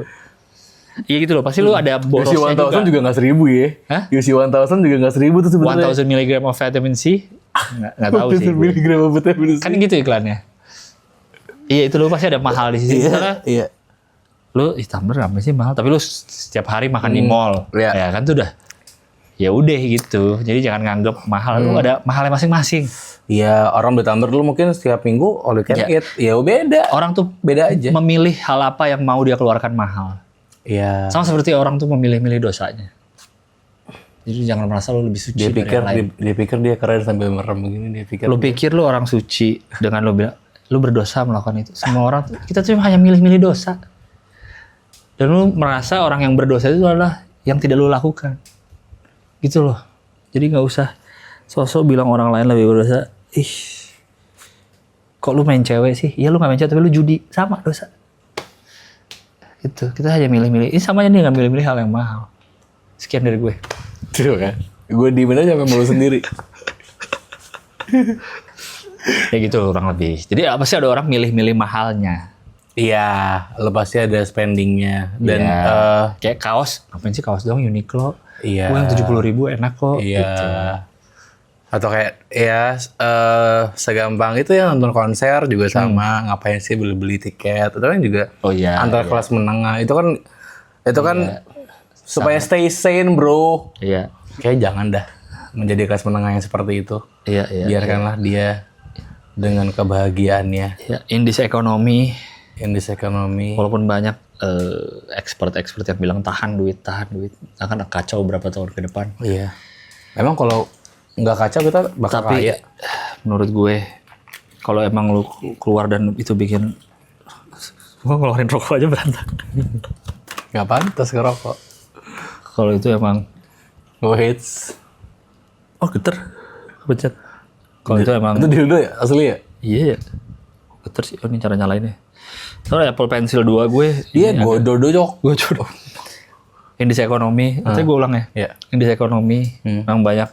Iya gitu loh, pasti lu ada borosnya juga. UC 1000 juga nggak 1.000 ya? Hah? UC 1000 juga nggak 1.000 tuh sebenarnya. 1000 mg of vitamin C? Nggak tahu sih. 1000 mg of vitamin C. Kan gitu iklannya. Iya itu lu pasti ada mahal di sisi. Iya. Lu tumbler apa sih mahal? Tapi lu setiap hari makan di mall. Ya kan tuh udah. Ya udah gitu. Jadi jangan nganggep mahal. Lu ada mahalnya masing-masing. Iya, orang beli tumbler dulu mungkin setiap minggu all you can eat. Ya beda. Orang tuh beda aja. Memilih hal apa yang mau dia keluarkan mahal. Iya. Sama seperti orang tuh memilih-milih dosanya. Jadi jangan merasa lu lebih suci dia dari yang lain. Dia pikir dia keren sambil merem begini. Lu pikir lu orang suci dengan lu bilang lu berdosa melakukan itu. Semua orang kita tuh hanya milih-milih dosa. Dan lu merasa orang yang berdosa itu adalah yang tidak lu lakukan. Gitu loh. Jadi nggak usah sosok bilang orang lain lebih berdosa. Kok lu main cewek sih? Iya lu nggak main cewek tapi lu judi, sama dosa. Itu kita hanya milih-milih. Ini sama aja nih nggak milih-milih hal yang mahal. Sekian dari gue. Tuh kan. Gue diemin aja sampai malu sendiri. Ya gitu kurang lebih. Jadi pasti ada orang milih-milih mahalnya. Iya, lo pasti ada spendingnya. Dan kayak kaos, ngapain sih kaos doang Uniqlo? Iya. Gue yang 70.000 enak kok. Iya. Gitu. Atau kayak segampang itu ya nonton konser juga sama. Ngapain sih beli-beli tiket? Itu kan juga antara kelas menengah. Itu kan supaya stay sane bro. Iya. Kayak jangan dah menjadi kelas menengah yang seperti itu. Iya. Biarkanlah dia dengan kebahagiaannya. Ya, in this economy. Walaupun banyak expert yang bilang tahan duit, akan kacau berapa tahun ke depan. Iya. Memang kalau nggak kacau kita bakal kaya. Menurut gue Kalau emang lu keluar dan itu bikin gua ngeluarin rokok aja berantakan. Gak pantas ngerokok. Kalau itu emang Go hits. oh geter pencet. Kalau itu emang Itu dildo ya? Asli ya? iya ya. Geter sih. Oh, ini cara nyalainnya. Soalnya Apple Pencil 2 gue. Iya, gue dodok. Gue jodoh. Indis ekonomi. Nanti gue ulang ya. Iya. Indis ekonomi. Memang banyak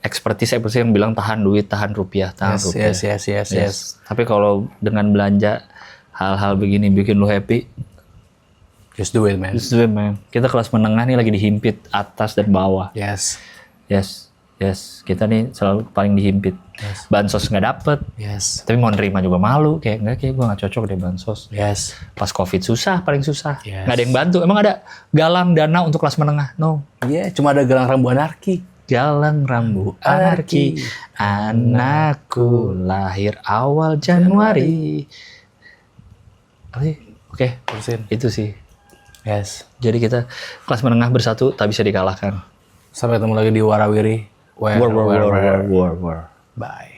expertise yang bilang tahan duit, tahan rupiah, tahan rupiah. Yes. Tapi kalau dengan belanja hal-hal begini bikin lu happy, Just do it, man. just do it, man. Kita kelas menengah nih lagi dihimpit atas dan bawah. Yes. Kita nih selalu paling dihimpit. Bansos nggak dapet. Yes. Tapi mau nerima juga malu. Kayak gue nggak cocok deh bansos. Yes. Pas COVID susah, paling susah. Yes. Nggak ada yang bantu. Emang ada galang dana untuk kelas menengah? No. Iya, cuma ada galang rambu anarki. Galang rambu anarki, anakku lahir awal Januari. Oke, Terusin. itu sih. Yes. Jadi kita kelas menengah bersatu tak bisa dikalahkan. Sampai ketemu lagi di Warawiri. War. Bye.